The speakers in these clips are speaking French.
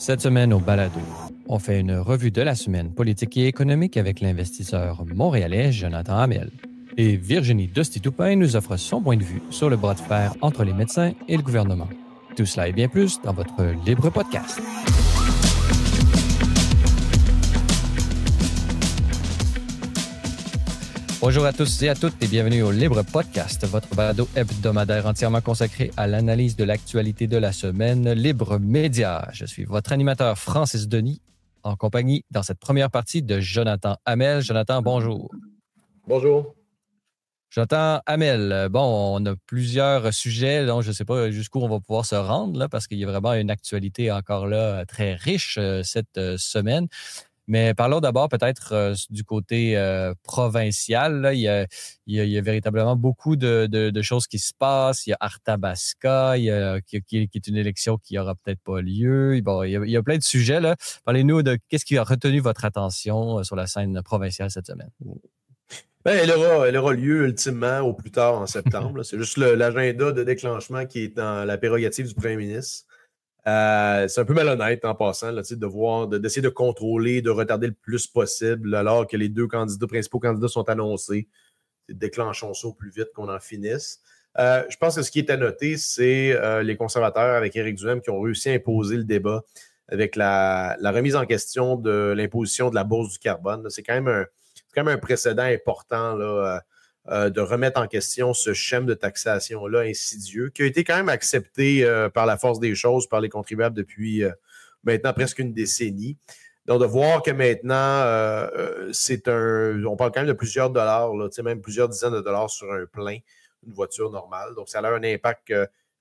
Cette semaine au Balado, on fait une revue de la semaine politique et économique avec l'investisseur montréalais Jonathan Hamel. Et Virginie Dosti-Toupin nous offre son point de vue sur le bras de fer entre les médecins et le gouvernement. Tout cela et bien plus dans votre Libre Podcast. Bonjour à tous et à toutes et bienvenue au Libre Podcast, votre balado hebdomadaire entièrement consacré à l'analyse de l'actualité de la semaine Libre Média. Je suis votre animateur Francis Denis, en compagnie dans cette première partie de Jonathan Hamel. Jonathan, bonjour. Bonjour. Jonathan Hamel, bon, on a plusieurs sujets, donc je ne sais pas jusqu'où on va pouvoir se rendre, là, parce qu'il y a vraiment une actualité encore là très riche cette semaine. Mais parlons d'abord peut-être du côté provincial. Là. Il y a véritablement beaucoup de choses qui se passent. Il y a Arthabasca, qui est une élection qui n'aura peut-être pas lieu. Bon, il y a plein de sujets. Là. Parlez-nous de qu'est-ce qui a retenu votre attention sur la scène provinciale cette semaine. Ben, elle aura lieu ultimement au plus tard en septembre. C'est juste l'agenda de déclenchement qui est dans la prérogative du premier ministre. C'est un peu malhonnête en passant là, d'essayer de contrôler, de retarder le plus possible alors que les deux principaux candidats sont annoncés. Déclenchons ça au plus vite qu'on en finisse. Je pense que ce qui est à noter, c'est les conservateurs avec Éric Duhem qui ont réussi à imposer le débat avec la remise en question de l'imposition de la bourse du carbone. Là, c'est quand même un précédent important là, de remettre en question ce schème de taxation-là insidieux, qui a été quand même accepté par la force des choses, par les contribuables depuis maintenant presque une décennie. Donc, de voir que maintenant, on parle quand même de plusieurs dollars, là, même plusieurs dizaines de dollars sur un plein, une voiture normale. Donc, ça a un impact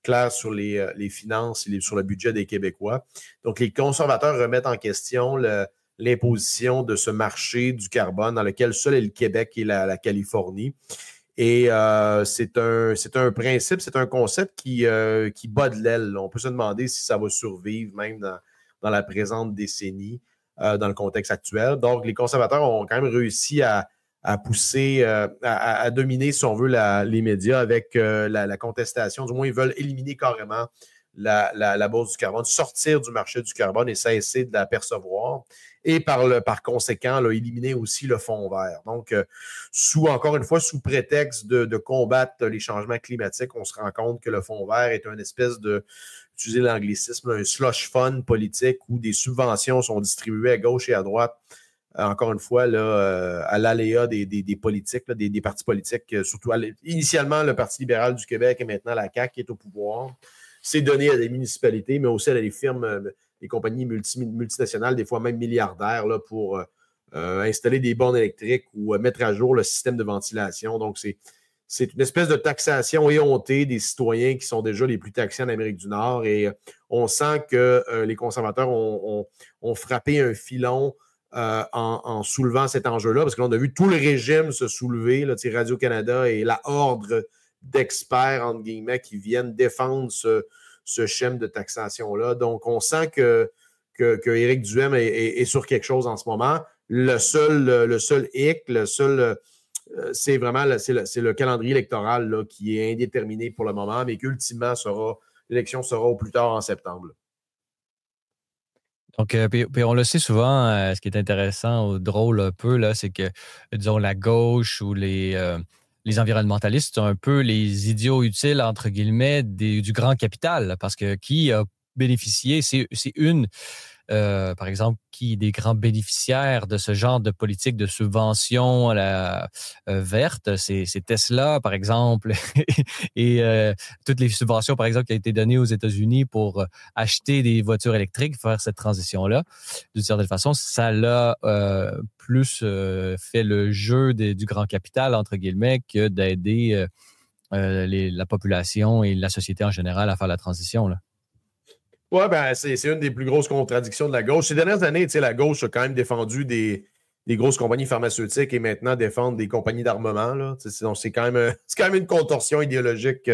clair sur les finances et sur le budget des Québécois. Donc, les conservateurs remettent en question l'imposition de ce marché du carbone dans lequel seul est le Québec et la Californie. Et c'est un principe, c'est un concept qui bat de l'aile. On peut se demander si ça va survivre même dans la présente décennie, dans le contexte actuel. Donc, les conservateurs ont quand même réussi à pousser, à dominer, si on veut, les médias avec la contestation. Du moins, ils veulent éliminer carrément la bourse du carbone, sortir du marché du carbone et cesser de la percevoir. Et par conséquent, là, éliminer aussi le fonds vert. Donc, encore une fois, sous prétexte de combattre les changements climatiques, on se rend compte que le fonds vert est une espèce de, utiliser l'anglicisme, un slush fund politique où des subventions sont distribuées à gauche et à droite. Encore une fois, là, à l'aléa des politiques, là, des partis politiques, surtout initialement le Parti libéral du Québec et maintenant la CAQ qui est au pouvoir. C'est donné à des municipalités, mais aussi à des firmes, des compagnies multinationales, des fois même milliardaires, là, pour installer des bornes électriques ou mettre à jour le système de ventilation. Donc, c'est une espèce de taxation éhontée des citoyens qui sont déjà les plus taxés en Amérique du Nord. Et on sent que les conservateurs ont frappé un filon en soulevant cet enjeu-là, parce que là, on a vu tout le régime se soulever, là, Radio-Canada et la horde d'experts, entre guillemets, qui viennent défendre ce schème de taxation-là. Donc, on sent que Éric Duhem est sur quelque chose en ce moment. Le seul hic, c'est vraiment le calendrier électoral là, qui est indéterminé pour le moment, mais qu'ultimement, l'élection sera au plus tard en septembre. Donc, puis on le sait souvent, ce qui est intéressant ou drôle un peu, là, c'est que, disons, la gauche ou les environnementalistes sont un peu les idiots utiles, entre guillemets, du grand capital, parce que qui a bénéficié, c'est une, par exemple, qui des grands bénéficiaires de ce genre de politique de subvention verte, c'est Tesla, par exemple, et toutes les subventions, par exemple, qui ont été données aux États-Unis pour acheter des voitures électriques, faire cette transition-là. D'une certaine façon, ça l'a plus fait le jeu du grand capital, entre guillemets, que d'aider la population et la société en général à faire la transition, là. Oui, ben, c'est une des plus grosses contradictions de la gauche. Ces dernières années, la gauche a quand même défendu des grosses compagnies pharmaceutiques et maintenant défendre des compagnies d'armement. Là. C'est quand même une contorsion idéologique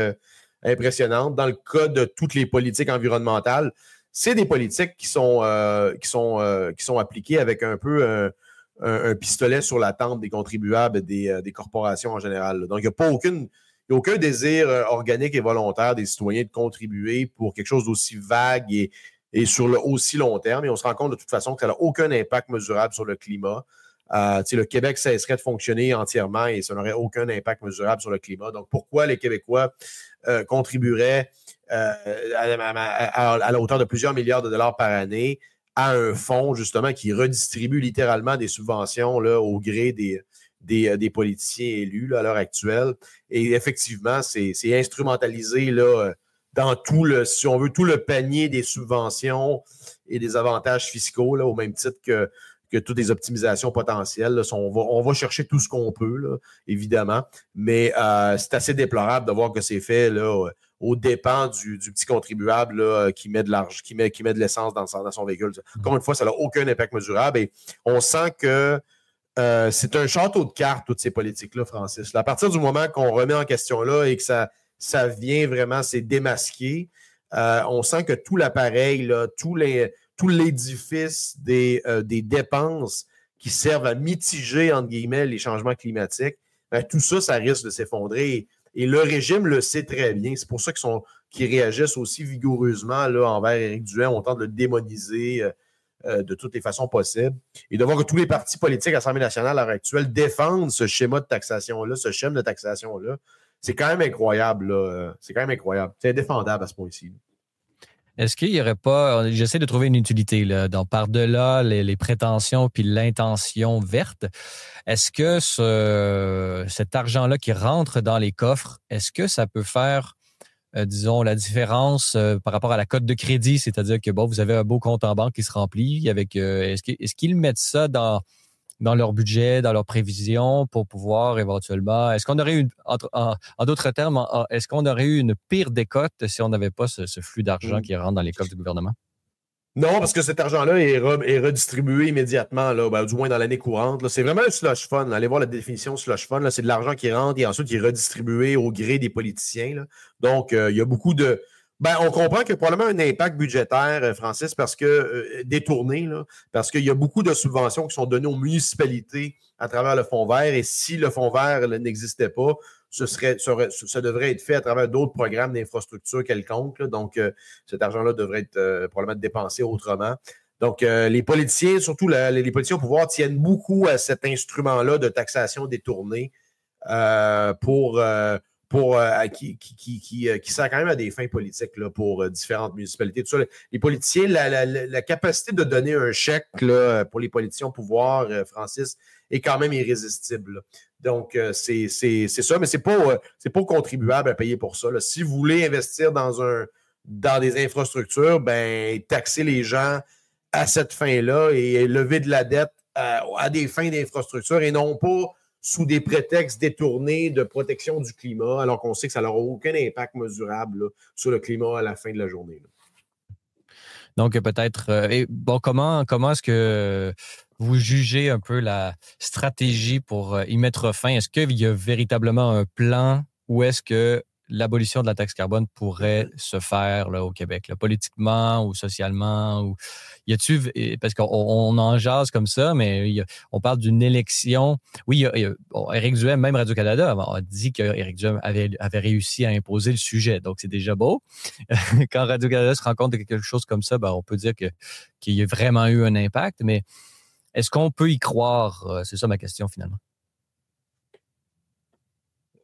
impressionnante. Dans le cas de toutes les politiques environnementales, c'est des politiques qui sont appliquées avec un peu un pistolet sur la tempe des contribuables et des corporations en général. Là. Donc, il n'y a pas aucun désir organique et volontaire des citoyens de contribuer pour quelque chose d'aussi vague et et sur le aussi long terme. Et on se rend compte de toute façon que ça n'a aucun impact mesurable sur le climat. Le Québec cesserait de fonctionner entièrement et ça n'aurait aucun impact mesurable sur le climat. Donc, pourquoi les Québécois contribueraient à la hauteur de plusieurs milliards de dollars par année à un fonds, justement, qui redistribue littéralement des subventions là, au gré des politiciens élus là, à l'heure actuelle. Et effectivement, c'est instrumentalisé là, dans tout si on veut, tout le panier des subventions et des avantages fiscaux, là, au même titre que toutes les optimisations potentielles. Là, on va chercher tout ce qu'on peut, là, évidemment, mais c'est assez déplorable de voir que c'est fait là, aux dépens du petit contribuable là, qui met de l'argent, qui met de l'essence dans son véhicule. Encore une fois, ça n'a aucun impact mesurable et on sent que c'est un château de cartes, toutes ces politiques-là, Francis. Là, à partir du moment qu'on remet en question là et que ça vient vraiment, c'est démasqué, on sent que tout l'appareil, là, tout l'édifice des dépenses qui servent à mitiger, entre guillemets, les changements climatiques, tout ça, ça risque de s'effondrer. Et le régime le sait très bien. C'est pour ça qu'ils réagissent aussi vigoureusement là, envers Éric Duhaime. On tente de le démoniser de toutes les façons possibles. Et de voir que tous les partis politiques à l'Assemblée nationale à l'heure actuelle défendent ce schéma de taxation-là, ce schème de taxation-là, c'est quand même incroyable. Là. C'est quand même incroyable. C'est indéfendable à ce point-ci. Est-ce qu'il n'y aurait pas, j'essaie de trouver une utilité, là, donc par-delà les prétentions puis l'intention verte, est-ce que cet argent-là qui rentre dans les coffres, est-ce que ça peut faire, disons, la différence par rapport à la cote de crédit, c'est-à-dire que, bon, vous avez un beau compte en banque qui se remplit avec, est-ce qu'ils mettent ça dans leur budget, dans leurs prévisions pour pouvoir éventuellement... Est-ce qu'on aurait eu, en d'autres termes, est-ce qu'on aurait eu une pire décote si on n'avait pas ce flux d'argent qui rentre dans les coffres du gouvernement? Non, parce que cet argent-là est redistribué immédiatement, là, du moins dans l'année courante. Là. C'est vraiment un slush fund. Là. Allez voir la définition de slush fund. Là. C'est de l'argent qui rentre et ensuite qui est redistribué au gré des politiciens. Là. Donc, il y a beaucoup de... on comprend qu'il y a probablement un impact budgétaire, Francis, parce que détourné, là, parce qu'il y a beaucoup de subventions qui sont données aux municipalités à travers le Fonds vert. Et si le Fonds vert n'existait pas, ça devrait être fait à travers d'autres programmes d'infrastructure quelconques. Là. Donc, cet argent-là devrait être probablement dépensé autrement. Donc, les politiciens, surtout les politiciens au pouvoir, tiennent beaucoup à cet instrument-là de taxation détournée qui sert quand même à des fins politiques là, pour différentes municipalités. Tout ça, les politiciens, la capacité de donner un chèque là, pour les politiciens au pouvoir, Francis, est quand même irrésistible. Là. Donc, c'est ça, mais c'est pas aux contribuables à payer pour ça. Là. Si vous voulez investir dans des infrastructures, taxer les gens à cette fin-là et lever de la dette à des fins d'infrastructure et non pas sous des prétextes détournés de protection du climat, alors qu'on sait que ça n'aura aucun impact mesurable là, sur le climat à la fin de la journée. Là. Donc, peut-être... comment est-ce que vous jugez un peu la stratégie pour y mettre fin? Est-ce qu'il y a véritablement un plan ou est-ce que l'abolition de la taxe carbone pourrait se faire là, au Québec, là, politiquement ou socialement? Ou y a-tu, parce qu'on en jase comme ça, mais on parle d'une élection. Oui, Éric Duhaime, même Radio-Canada, a dit qu'Éric Duhaime avait réussi à imposer le sujet. Donc, c'est déjà beau. Quand Radio-Canada se rend compte de quelque chose comme ça, on peut dire qu'il y a vraiment eu un impact, mais est-ce qu'on peut y croire? C'est ça ma question, finalement.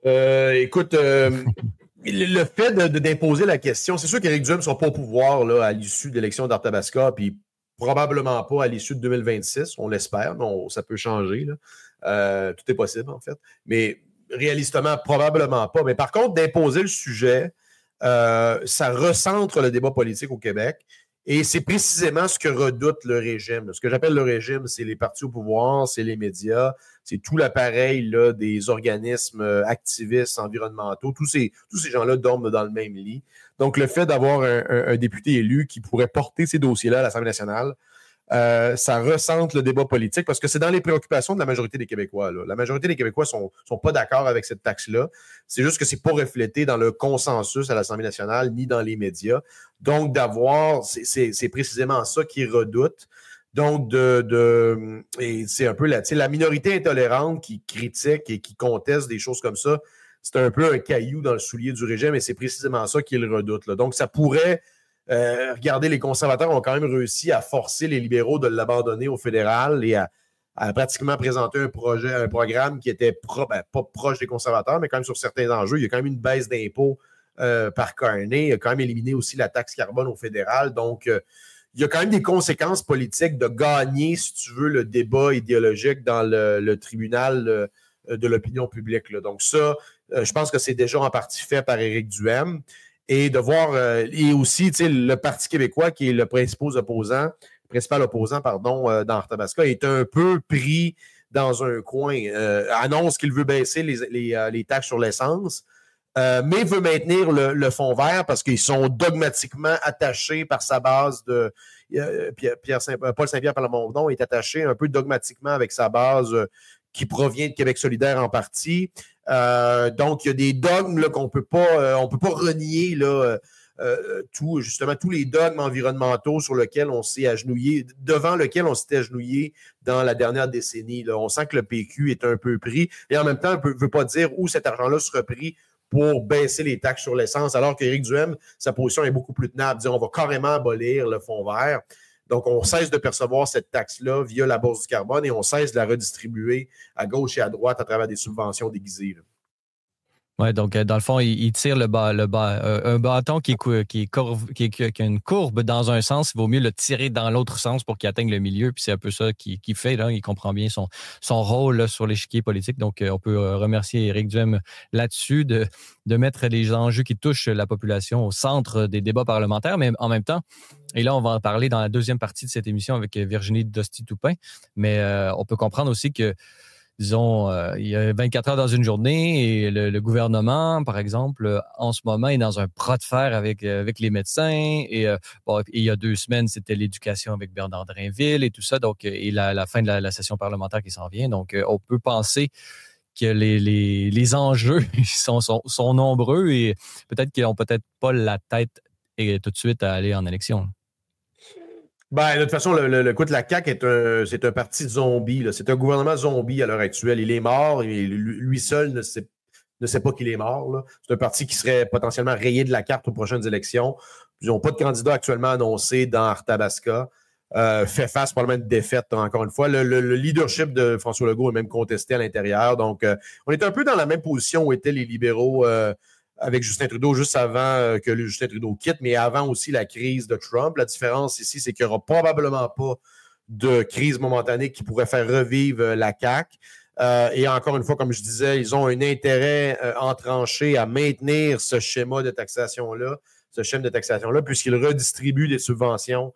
Écoute, le fait d'imposer la question, c'est sûr qu'Éric Duhaime ne sera pas au pouvoir là, à l'issue de l'élection d'Arthabasca, puis probablement pas à l'issue de 2026, on l'espère, mais ça peut changer. Là. Tout est possible, en fait. Mais réalistement, probablement pas. Mais par contre, d'imposer le sujet, ça recentre le débat politique au Québec. Et c'est précisément ce que redoute le régime. Ce que j'appelle le régime, c'est les partis au pouvoir, c'est les médias, c'est tout l'appareil là, des organismes activistes environnementaux. Tous ces gens-là dorment dans le même lit. Donc, le fait d'avoir un député élu qui pourrait porter ces dossiers-là à l'Assemblée nationale, ça recentre le débat politique parce que c'est dans les préoccupations de la majorité des Québécois. Là. La majorité des Québécois sont pas d'accord avec cette taxe-là. C'est juste que c'est pas reflété dans le consensus à l'Assemblée nationale ni dans les médias. Donc, c'est précisément ça qu'ils redoutent. Donc, et c'est un peu la minorité intolérante qui critique et qui conteste des choses comme ça. C'est un peu un caillou dans le soulier du régime et c'est précisément ça qu'ils redoutent. Là. Donc, ça pourrait regardez, les conservateurs ont quand même réussi à forcer les libéraux de l'abandonner au fédéral et à pratiquement présenter un programme qui était pas proche des conservateurs, mais quand même sur certains enjeux. Il y a quand même une baisse d'impôts par Carney. Il a quand même éliminé aussi la taxe carbone au fédéral. Donc, il y a quand même des conséquences politiques de gagner, si tu veux, le débat idéologique dans le tribunal de l'opinion publique. Là. Donc ça, je pense que c'est déjà en partie fait par Éric Duhaime. Et de voir, et aussi, le Parti québécois, qui est le principal opposant, dans Arthabasca, est un peu pris dans un coin. Annonce qu'il veut baisser les taxes sur l'essence, mais veut maintenir le fonds vert parce qu'ils sont dogmatiquement attachés par sa base de... Paul Saint-Pierre Plamondon est attaché un peu dogmatiquement avec sa base qui provient de Québec solidaire en partie. Donc, il y a des dogmes là, on peut pas renier là, tous les dogmes environnementaux devant lesquels on s'était agenouillé dans la dernière décennie. Là. On sent que le PQ est un peu pris et en même temps, on ne veut pas dire où cet argent-là sera pris pour baisser les taxes sur l'essence, alors qu'Éric Duhaime, sa position est beaucoup plus tenable. Dire on va carrément abolir le fonds vert. Donc, on cesse de percevoir cette taxe-là via la bourse du carbone et on cesse de la redistribuer à gauche et à droite à travers des subventions déguisées. Oui, donc dans le fond, il tire un bâton qui a une courbe dans un sens, il vaut mieux le tirer dans l'autre sens pour qu'il atteigne le milieu, puis c'est un peu ça qu'il fait, là. Il comprend bien son rôle là, sur l'échiquier politique, donc on peut remercier Éric Duhaime là-dessus de mettre les enjeux qui touchent la population au centre des débats parlementaires, mais en même temps, et là on va en parler dans la deuxième partie de cette émission avec Virginie Dosti-Toupin, mais on peut comprendre aussi que disons, il y a 24 heures dans une journée et le gouvernement, par exemple, en ce moment, est dans un bras de fer avec les médecins. Et il y a 2 semaines, c'était l'éducation avec Bernard Drinville et tout ça. Donc, et la fin de la session parlementaire qui s'en vient. Donc, on peut penser que les enjeux sont nombreux et peut-être qu'ils n'ont peut-être pas la tête tout de suite à aller en élection. Ben, de toute façon, écoute, la CAQ c'est un parti zombie. Là. C'est un gouvernement zombie à l'heure actuelle. Il est mort et lui seul ne sait pas qu'il est mort. Là. C'est un parti qui serait potentiellement rayé de la carte aux prochaines élections. Ils n'ont pas de candidat actuellement annoncé dans Arthabasca. Fait face probablement à une défaite, encore une fois. Le leadership de François Legault est même contesté à l'intérieur. Donc, on est un peu dans la même position où étaient les libéraux avec Justin Trudeau juste avant que Justin Trudeau quitte, mais avant aussi la crise de Trump. La différence ici, c'est qu'il n'y aura probablement pas de crise momentanée qui pourrait faire revivre la CAQ. Et encore une fois, comme je disais, ils ont un intérêt entranché à maintenir ce schéma de taxation-là, puisqu'ils redistribuent des subventions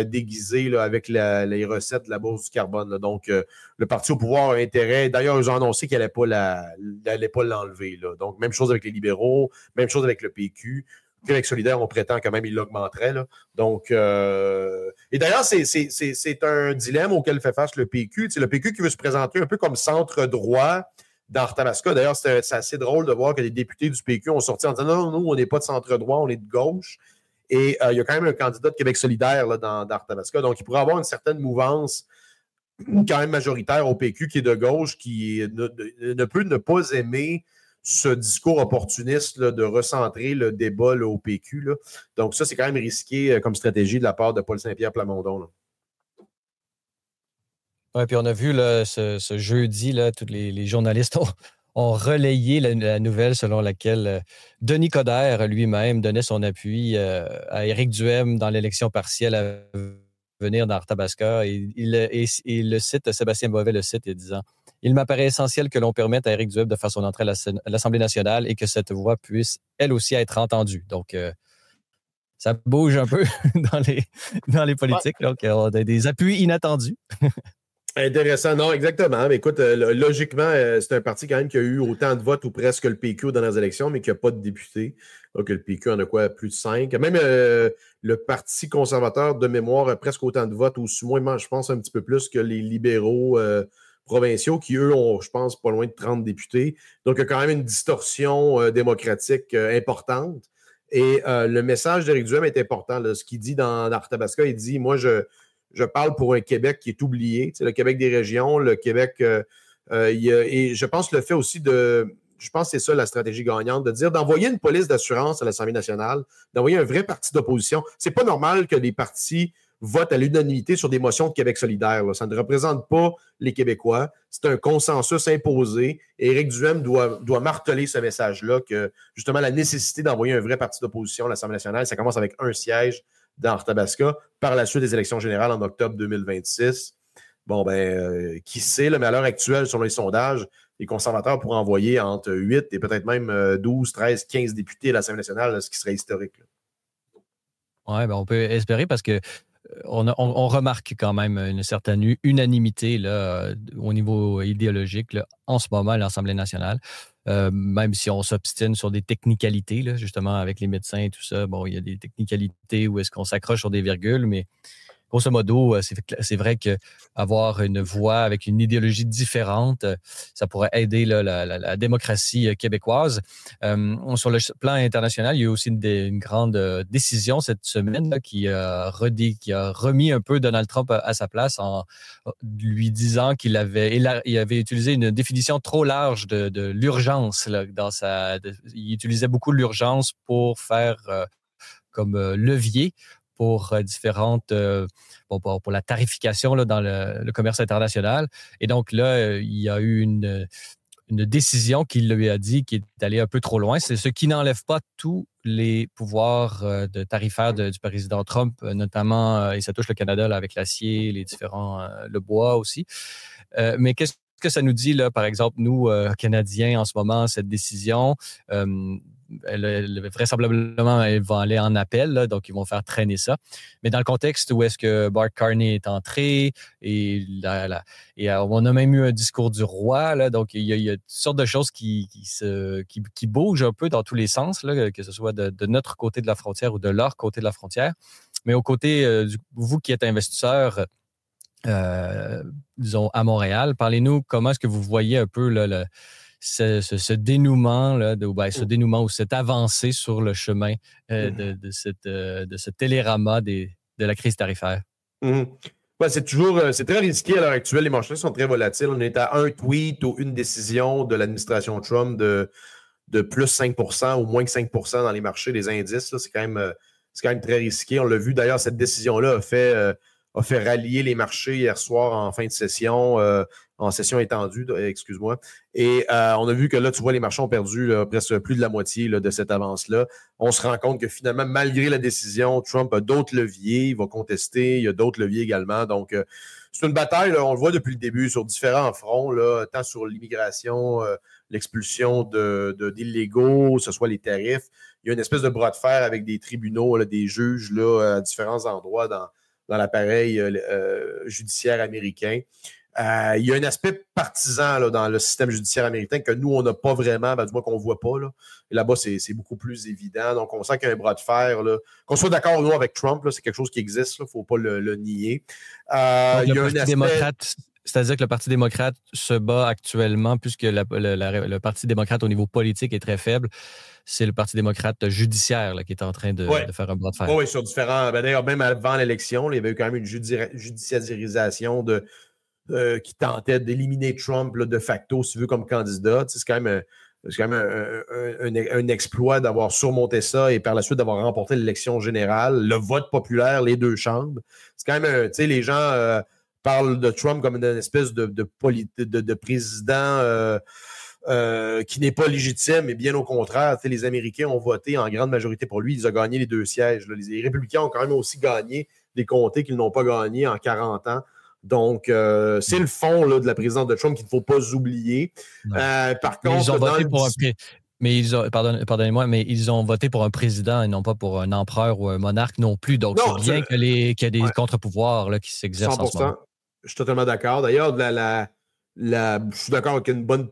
déguisées là, avec les recettes de la bourse du carbone. Là. Donc, le parti au pouvoir a intérêt. D'ailleurs, ils ont annoncé qu'ils n'allaient pas l'enlever. Là. Donc, même chose avec les libéraux, même chose avec le PQ. Québec solidaire, on prétend quand même qu'il l'augmenterait. Là. Donc, et d'ailleurs, c'est un dilemme auquel fait face le PQ. Tu sais, le PQ qui veut se présenter un peu comme centre-droit dans Arthabasca. D'ailleurs, c'est assez drôle de voir que les députés du PQ ont sorti en disant non, nous, on n'est pas de centre-droit, on est de gauche. Et il y a quand même un candidat de Québec solidaire là, dans Arthabasca. Donc, il pourrait avoir une certaine mouvance quand même majoritaire au PQ qui est de gauche, qui ne peut ne pas aimer ce discours opportuniste là, de recentrer le débat là, au PQ. Là. Donc, ça, c'est quand même risqué comme stratégie de la part de Paul Saint-Pierre Plamondon. Oui, puis on a vu là, ce jeudi, là, tous les journalistes ont relayé la nouvelle selon laquelle Denis Coderre lui-même donnait son appui à Éric Duhaime dans l'élection partielle à venir dans Arthabasca. Et le cite, Sébastien Bovet le cite, en disant « Il m'apparaît essentiel que l'on permette à Éric Duhaime de faire son entrée à l'Assemblée nationale et que cette voix puisse, elle aussi, être entendue. » Donc, ça bouge un peu dans les politiques. Ouais. Donc, on a des appuis inattendus. Intéressant, non, exactement. Mais écoute, logiquement, c'est un parti quand même qui a eu autant de votes ou presque le PQ aux dernières élections, mais qui n'a pas de députés. Donc, le PQ en a quoi? Plus de 5. Même le Parti conservateur de mémoire a presque autant de votes, ou moins, je pense, un petit peu plus que les libéraux provinciaux, qui, eux, ont, je pense, pas loin de 30 députés. Donc, il y a quand même une distorsion démocratique importante. Et le message d'Éric Duhaime est important. Là. Ce qu'il dit dans Arthabasca, il dit, moi, je parle pour un Québec qui est oublié, le Québec des régions, le Québec... et je pense le fait aussi de... je pense que c'est ça la stratégie gagnante, de dire d'envoyer une police d'assurance à l'Assemblée nationale, d'envoyer un vrai parti d'opposition. C'est pas normal que les partis votent à l'unanimité sur des motions de Québec solidaire. Là. Ça ne représente pas les Québécois. C'est un consensus imposé. Et Éric Duhaime doit marteler ce message-là que, justement, la nécessité d'envoyer un vrai parti d'opposition à l'Assemblée nationale, ça commence avec un siège dans Arthabasca. Par la suite des élections générales en octobre 2026. Bon, qui sait, mais à l'heure actuelle, selon les sondages, les conservateurs pourraient envoyer entre 8 et peut-être même 12, 13, 15 députés à l'Assemblée nationale, ce qui serait historique. Oui, on peut espérer parce que on remarque quand même une certaine unanimité là, au niveau idéologique là, en ce moment à l'Assemblée nationale. Même si on s'obstine sur des technicalités, là, justement, avec les médecins et tout ça. Bon, il y a des technicalités où est-ce qu'on s'accroche sur des virgules, mais grosso modo, c'est vrai qu'avoir une voix avec une idéologie différente, ça pourrait aider là, la démocratie québécoise. Sur le plan international, il y a eu aussi une grande décision cette semaine là, qui a remis un peu Donald Trump à sa place en lui disant qu'il avait utilisé une définition trop large de l'urgence. Là, il utilisait beaucoup l'urgence pour faire comme levier pour différentes, pour la tarification là, dans le commerce international. Et donc là, il y a eu une décision qui lui a dit qu'il est allé un peu trop loin. C'est ce qui n'enlève pas tous les pouvoirs de tarifaires du président Trump, notamment, et ça touche le Canada là, avec l'acier, les différents, le bois aussi. Mais qu'est-ce que ça nous dit, là, par exemple, nous, Canadiens, en ce moment, cette décision? Vraisemblablement, elle va aller en appel, là, donc ils vont faire traîner ça. Mais dans le contexte où est-ce que Bart Carney est entré, et on a même eu un discours du roi, là, donc il y a toutes sortes de choses qui bougent un peu dans tous les sens, là, que ce soit de notre côté de la frontière ou de leur côté de la frontière. Mais au côté, vous qui êtes investisseur, disons, à Montréal, parlez-nous comment est-ce que vous voyez un peu là, ce dénouement, là, ce dénouement ou cette avancée sur le chemin de ce télérama de la crise tarifaire? Ouais, c'est très risqué à l'heure actuelle. Les marchés sont très volatiles. On est à un tweet ou une décision de l'administration Trump de plus 5% ou moins que 5% dans les marchés, les indices. Là, c'est quand même très risqué. On l'a vu d'ailleurs, cette décision-là a fait rallier les marchés hier soir en fin de session, en session étendue, excuse-moi. Et on a vu que là, tu vois, les marchés ont perdu là, presque plus de la moitié là, de cette avance-là. On se rend compte que finalement, malgré la décision, Trump a d'autres leviers, il va contester, il y a d'autres leviers également. Donc, c'est une bataille, là, on le voit depuis le début, sur différents fronts, là, tant sur l'immigration, l'expulsion d'illégaux, que ce soit les tarifs. Il y a une espèce de bras de fer avec des tribunaux, là, des juges là, à différents endroits dans l'appareil judiciaire américain. Il y a un aspect partisan là, dans le système judiciaire américain que nous, on n'a pas vraiment, du moins qu'on ne voit pas. Là. Et là-bas, c'est beaucoup plus évident. Donc, on sent qu'il y a un bras de fer. Là. Qu'on soit d'accord ou non avec Trump, là, c'est quelque chose qui existe. Il ne faut pas le nier. Donc, il y a un aspect... C'est-à-dire que le Parti démocrate se bat actuellement, puisque le Parti démocrate au niveau politique est très faible. C'est le Parti démocrate judiciaire là, qui est en train de faire un bras de fer. Oui, sur différents... d'ailleurs, même avant l'élection, là, il y avait eu quand même une judiciarisation qui tentait d'éliminer Trump là, de facto, si tu veux, comme candidat. C'est quand même un exploit d'avoir surmonté ça et par la suite d'avoir remporté l'élection générale, le vote populaire, les deux chambres. C'est quand même, tu sais, les gens parlent de Trump comme une espèce de président qui n'est pas légitime, mais bien au contraire. Les Américains ont voté en grande majorité pour lui. Ils ont gagné les 2 sièges. Là. Les républicains ont quand même aussi gagné des comtés qu'ils n'ont pas gagnés en 40 ans. Donc, c'est le fond là, de la présidence de Trump qu'il ne faut pas oublier. Par contre, ils ont voté pour pardonnez-moi, mais ils ont voté pour un président et non pas pour un empereur ou un monarque non plus. Donc, non, c'est bien qu'il y ait des contre-pouvoirs là, qui s'exercent 100%. En ce moment. Je suis totalement d'accord. D'ailleurs, je suis d'accord avec une bonne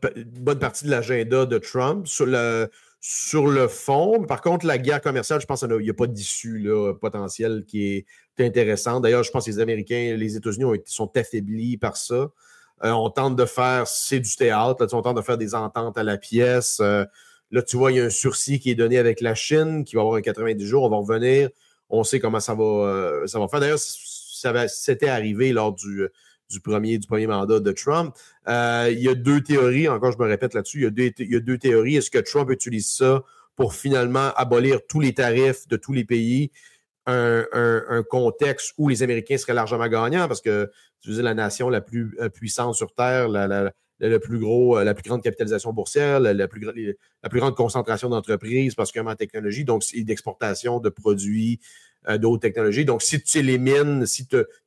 partie de l'agenda de Trump sur le fond. Par contre, la guerre commerciale, je pense qu'il n'y a pas d'issue potentielle qui est intéressante. D'ailleurs, je pense que les Américains, les États-Unis sont affaiblis par ça. On tente de faire, c'est du théâtre, là, on tente de faire des ententes à la pièce. Là, tu vois, il y a un sursis qui est donné avec la Chine, qui va avoir un 90 jours. On va revenir. On sait comment ça va faire. D'ailleurs, c'était arrivé lors du du premier mandat de Trump. Il y a deux théories, encore je me répète là-dessus, il y a deux théories. Est-ce que Trump utilise ça pour finalement abolir tous les tarifs de tous les pays, un contexte où les Américains seraient largement gagnants parce que tu dis la nation la plus puissante sur Terre, la plus grande capitalisation boursière, la plus grande concentration d'entreprises, particulièrement en technologie, donc c'est d'exportation de produits de haute technologie. Donc, si tu élimines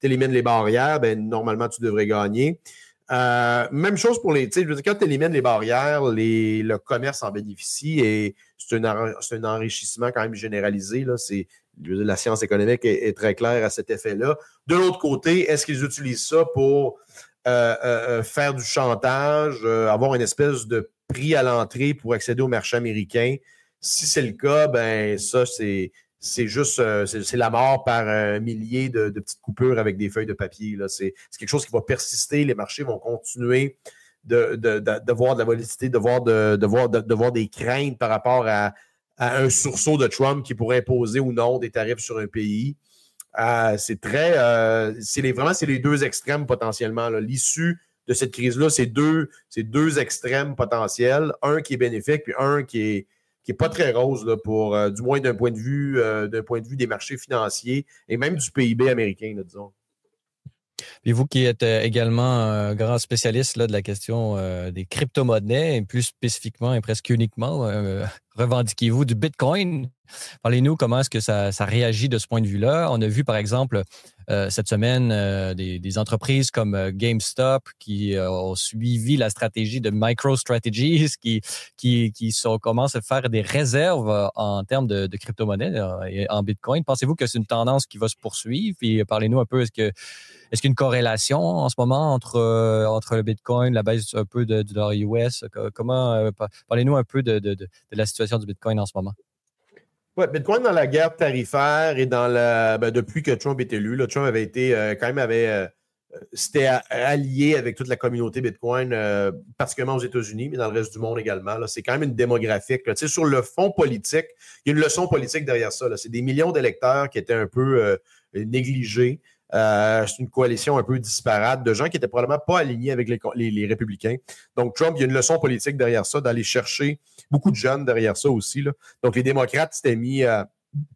les barrières, ben normalement, tu devrais gagner. Même chose pour les. Quand tu élimines les barrières, le commerce en bénéficie et c'est un enrichissement quand même généralisé. Là, la science économique est très claire à cet effet-là. De l'autre côté, est-ce qu'ils utilisent ça pour faire du chantage, avoir une espèce de prix à l'entrée pour accéder au marché américain? Si c'est le cas, ben ça, c'est juste c'est la mort par milliers de petites coupures avec des feuilles de papier. Là. C'est quelque chose qui va persister. Les marchés vont continuer de voir de la volatilité, de voir des craintes par rapport à un sursaut de Trump qui pourrait imposer ou non des tarifs sur un pays. C'est les deux extrêmes potentiellement. Là. L'issue de cette crise-là, c'est deux extrêmes potentiels. Un qui est bénéfique, puis un qui est pas très rose là, pour du moins d'un point de vue des marchés financiers et même du PIB américain, là, disons. Et vous qui êtes également un grand spécialiste là, de la question des crypto-monnaies, et plus spécifiquement et presque uniquement, revendiquez-vous du Bitcoin? Parlez-nous comment est-ce que ça réagit de ce point de vue-là. On a vu, par exemple, cette semaine, des entreprises comme GameStop qui ont suivi la stratégie de MicroStrategies qui commencent à faire des réserves en termes de crypto-monnaies et en Bitcoin. Pensez-vous que c'est une tendance qui va se poursuivre? Puis parlez-nous un peu, est-ce qu'il y a une corrélation en ce moment entre le Bitcoin, la baisse un peu du dollar US? Parlez-nous un peu de la situation du Bitcoin en ce moment. Oui, Bitcoin dans la guerre tarifaire et depuis que Trump est élu, là, Trump avait été c'était allié avec toute la communauté Bitcoin, particulièrement aux États-Unis, mais dans le reste du monde également. Là. C'est quand même une démographique. Là. Sur le fond politique, il y a une leçon politique derrière ça. Là. C'est des millions d'électeurs qui étaient un peu négligés. C'est une coalition un peu disparate de gens qui n'étaient probablement pas alignés avec les républicains. Donc, Trump, il y a une leçon politique derrière ça, d'aller chercher beaucoup de jeunes derrière ça aussi. Là. Donc, les démocrates s'étaient mis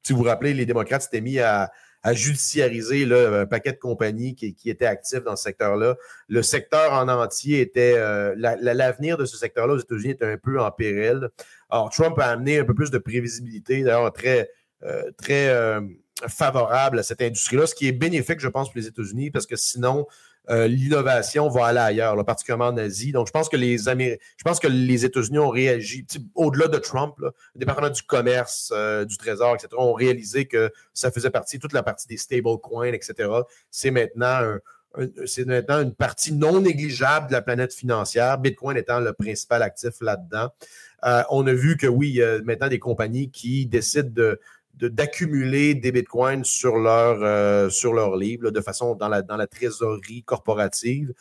si vous vous rappelez, les démocrates s'étaient mis à judiciariser là, un paquet de compagnies qui étaient actifs dans ce secteur-là. Le secteur en entier était... l'avenir de ce secteur-là aux États-Unis était un peu en péril. Alors, Trump a amené un peu plus de prévisibilité, d'ailleurs très favorable à cette industrie-là, ce qui est bénéfique, je pense, pour les États-Unis, parce que sinon, l'innovation va aller ailleurs, là, particulièrement en Asie. Donc, je pense que les États-Unis ont réagi, au-delà de Trump, là, le département du commerce, du Trésor, etc., ont réalisé que ça faisait partie, toute la partie des stablecoins, etc. C'est maintenant une partie non négligeable de la planète financière, Bitcoin étant le principal actif là-dedans. On a vu que oui, il y a maintenant des compagnies qui décident d'accumuler des bitcoins sur leur livre, là, de façon dans la trésorerie corporative,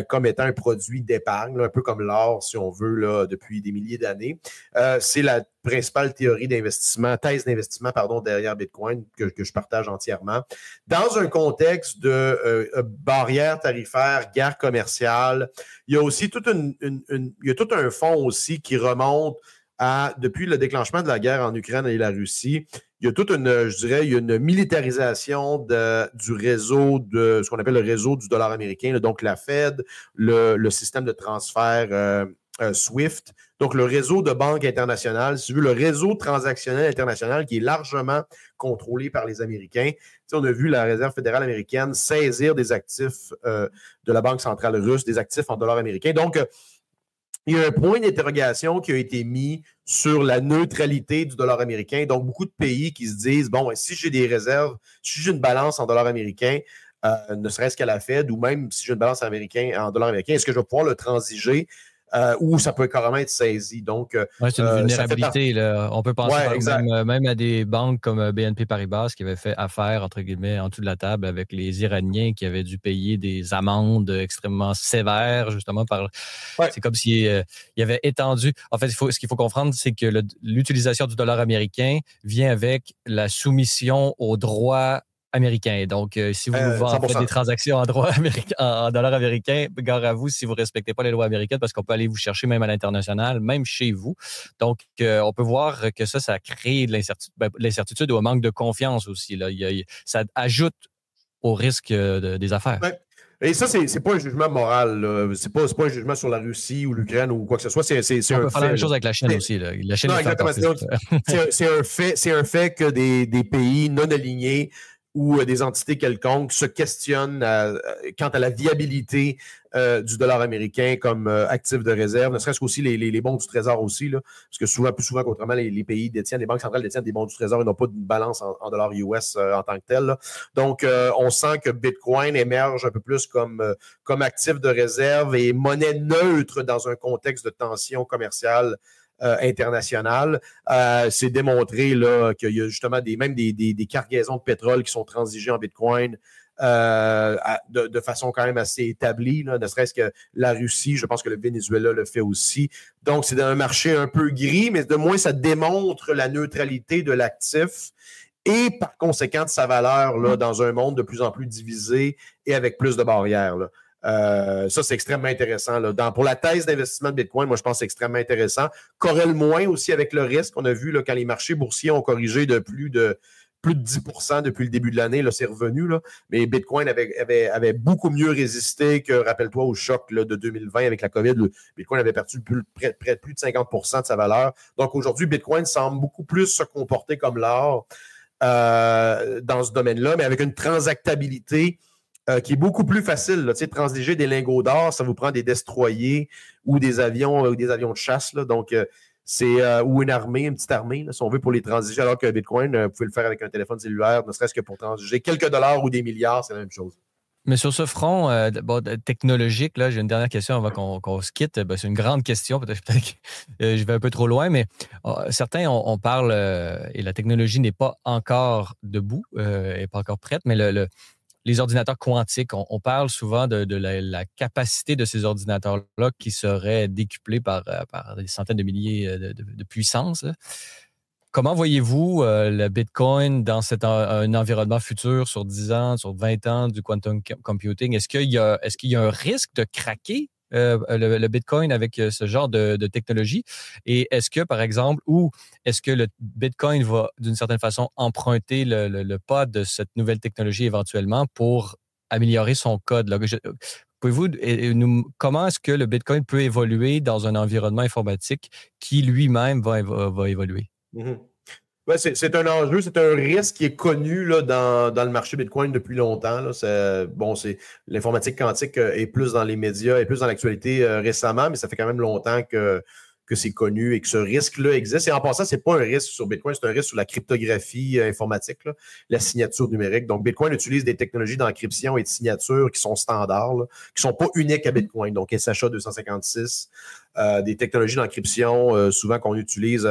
comme étant un produit d'épargne, là, un peu comme l'or, si on veut, là, depuis des milliers d'années. C'est la principale thèse d'investissement, derrière Bitcoin, que je partage entièrement. Dans un contexte de barrières tarifaires, guerre commerciale, il y a aussi tout un fond aussi qui remonte depuis le déclenchement de la guerre en Ukraine et la Russie, il y a une militarisation du réseau de ce qu'on appelle le réseau du dollar américain, là, donc la Fed, le système de transfert SWIFT, donc le réseau de banques internationales, si tu veux, le réseau transactionnel international qui est largement contrôlé par les Américains. Tu sais, on a vu la Réserve fédérale américaine saisir des actifs de la Banque centrale russe, des actifs en dollars américains. Donc, il y a un point d'interrogation qui a été mis sur la neutralité du dollar américain. Donc, beaucoup de pays qui se disent, bon, si j'ai des réserves, si j'ai une balance en dollars américains, ne serait-ce qu'à la Fed, ou même si j'ai une balance en dollars américains, est-ce que je vais pouvoir le transiger ou ça peut carrément être saisi? Donc, c'est une vulnérabilité. Là. On peut penser même à des banques comme BNP Paribas qui avaient fait affaire, entre guillemets, en dessous de la table avec les Iraniens qui avaient dû payer des amendes extrêmement sévères, justement. C'est comme s'il y avait étendu... En fait, ce qu'il faut comprendre, c'est que l'utilisation du dollar américain vient avec la soumission aux droits américain. Donc, si vous faites des transactions en droit américain, en dollars américains, gare à vous si vous ne respectez pas les lois américaines, parce qu'on peut aller vous chercher même à l'international, même chez vous. Donc, on peut voir que ça crée de l'incertitude ou un manque de confiance aussi. Là. Ça ajoute au risque des affaires. Ouais. Et ça, c'est pas un jugement moral. C'est pas un jugement sur la Russie ou l'Ukraine ou quoi que ce soit. C'est on un peut faire la même fait, chose avec la Chine aussi. Là. La Chine non, exactement. C'est un fait que des pays non alignés ou des entités quelconques se questionnent quant à la viabilité du dollar américain comme actif de réserve, ne serait-ce qu'aussi les bons du Trésor aussi, là, parce que plus souvent qu'autrement, les pays détiennent, les banques centrales détiennent des bons du Trésor et n'ont pas de balance en dollars US en tant que tel. Là. Donc, on sent que Bitcoin émerge un peu plus comme actif de réserve et monnaie neutre dans un contexte de tension commerciale internationale. C'est démontré là, qu'il y a justement même des cargaisons de pétrole qui sont transigées en Bitcoin de façon quand même assez établie, là, ne serait-ce que la Russie, je pense que le Venezuela le fait aussi. Donc, c'est un marché un peu gris, mais de moins, ça démontre la neutralité de l'actif et par conséquent de sa valeur là, dans un monde de plus en plus divisé et avec plus de barrières. Là. Ça, c'est extrêmement intéressant. Là. Pour la thèse d'investissement de Bitcoin, moi, je pense que c'est extrêmement intéressant. Corrèle moins aussi avec le risque. On a vu là, quand les marchés boursiers ont corrigé de plus de 10% depuis le début de l'année, là, c'est revenu. Là. Mais Bitcoin avait beaucoup mieux résisté que, rappelle-toi, au choc là, de 2020 avec la COVID. Bitcoin avait perdu près de plus de 50% de sa valeur. Donc, aujourd'hui, Bitcoin semble beaucoup plus se comporter comme l'or dans ce domaine-là, mais avec une transactabilité qui est beaucoup plus facile. Là. Transiger des lingots d'or, ça vous prend des destroyers ou des avions de chasse. Là. Donc, ou une petite armée, là, si on veut, pour les transiger, alors que Bitcoin, vous pouvez le faire avec un téléphone cellulaire, ne serait-ce que pour transiger quelques dollars ou des milliards, c'est la même chose. Mais sur ce front technologique, là, j'ai une dernière question avant qu'on se quitte. C'est une grande question, peut-être que je vais un peu trop loin, mais certains, on parle, et la technologie n'est pas encore debout, n'est pas encore prête, mais les ordinateurs quantiques, on parle souvent de la capacité de ces ordinateurs-là qui seraient décuplés par des centaines de milliers de puissance. Là. Comment voyez-vous le Bitcoin dans un environnement futur sur 10 ans, sur 20 ans du quantum computing? Est-ce qu'il y a un risque de craquer le Bitcoin avec ce genre de technologie? Et est-ce que, par exemple, est-ce que le Bitcoin va, d'une certaine façon, emprunter le pas de cette nouvelle technologie éventuellement pour améliorer son code? Là? Pouvez-vous comment est-ce que le Bitcoin peut évoluer dans un environnement informatique qui lui-même va évoluer? Mm-hmm. Ouais, c'est un enjeu, c'est un risque qui est connu là, dans le marché Bitcoin depuis longtemps. Là. L'informatique quantique est plus dans les médias, est plus dans l'actualité récemment, mais ça fait quand même longtemps que c'est connu et que ce risque-là existe. Et en passant, c'est pas un risque sur Bitcoin, c'est un risque sur la cryptographie informatique, là, la signature numérique. Donc, Bitcoin utilise des technologies d'encryption et de signature qui sont standards, là, qui sont pas uniques à Bitcoin. Donc, SHA 256, des technologies d'encryption souvent qu'on utilise.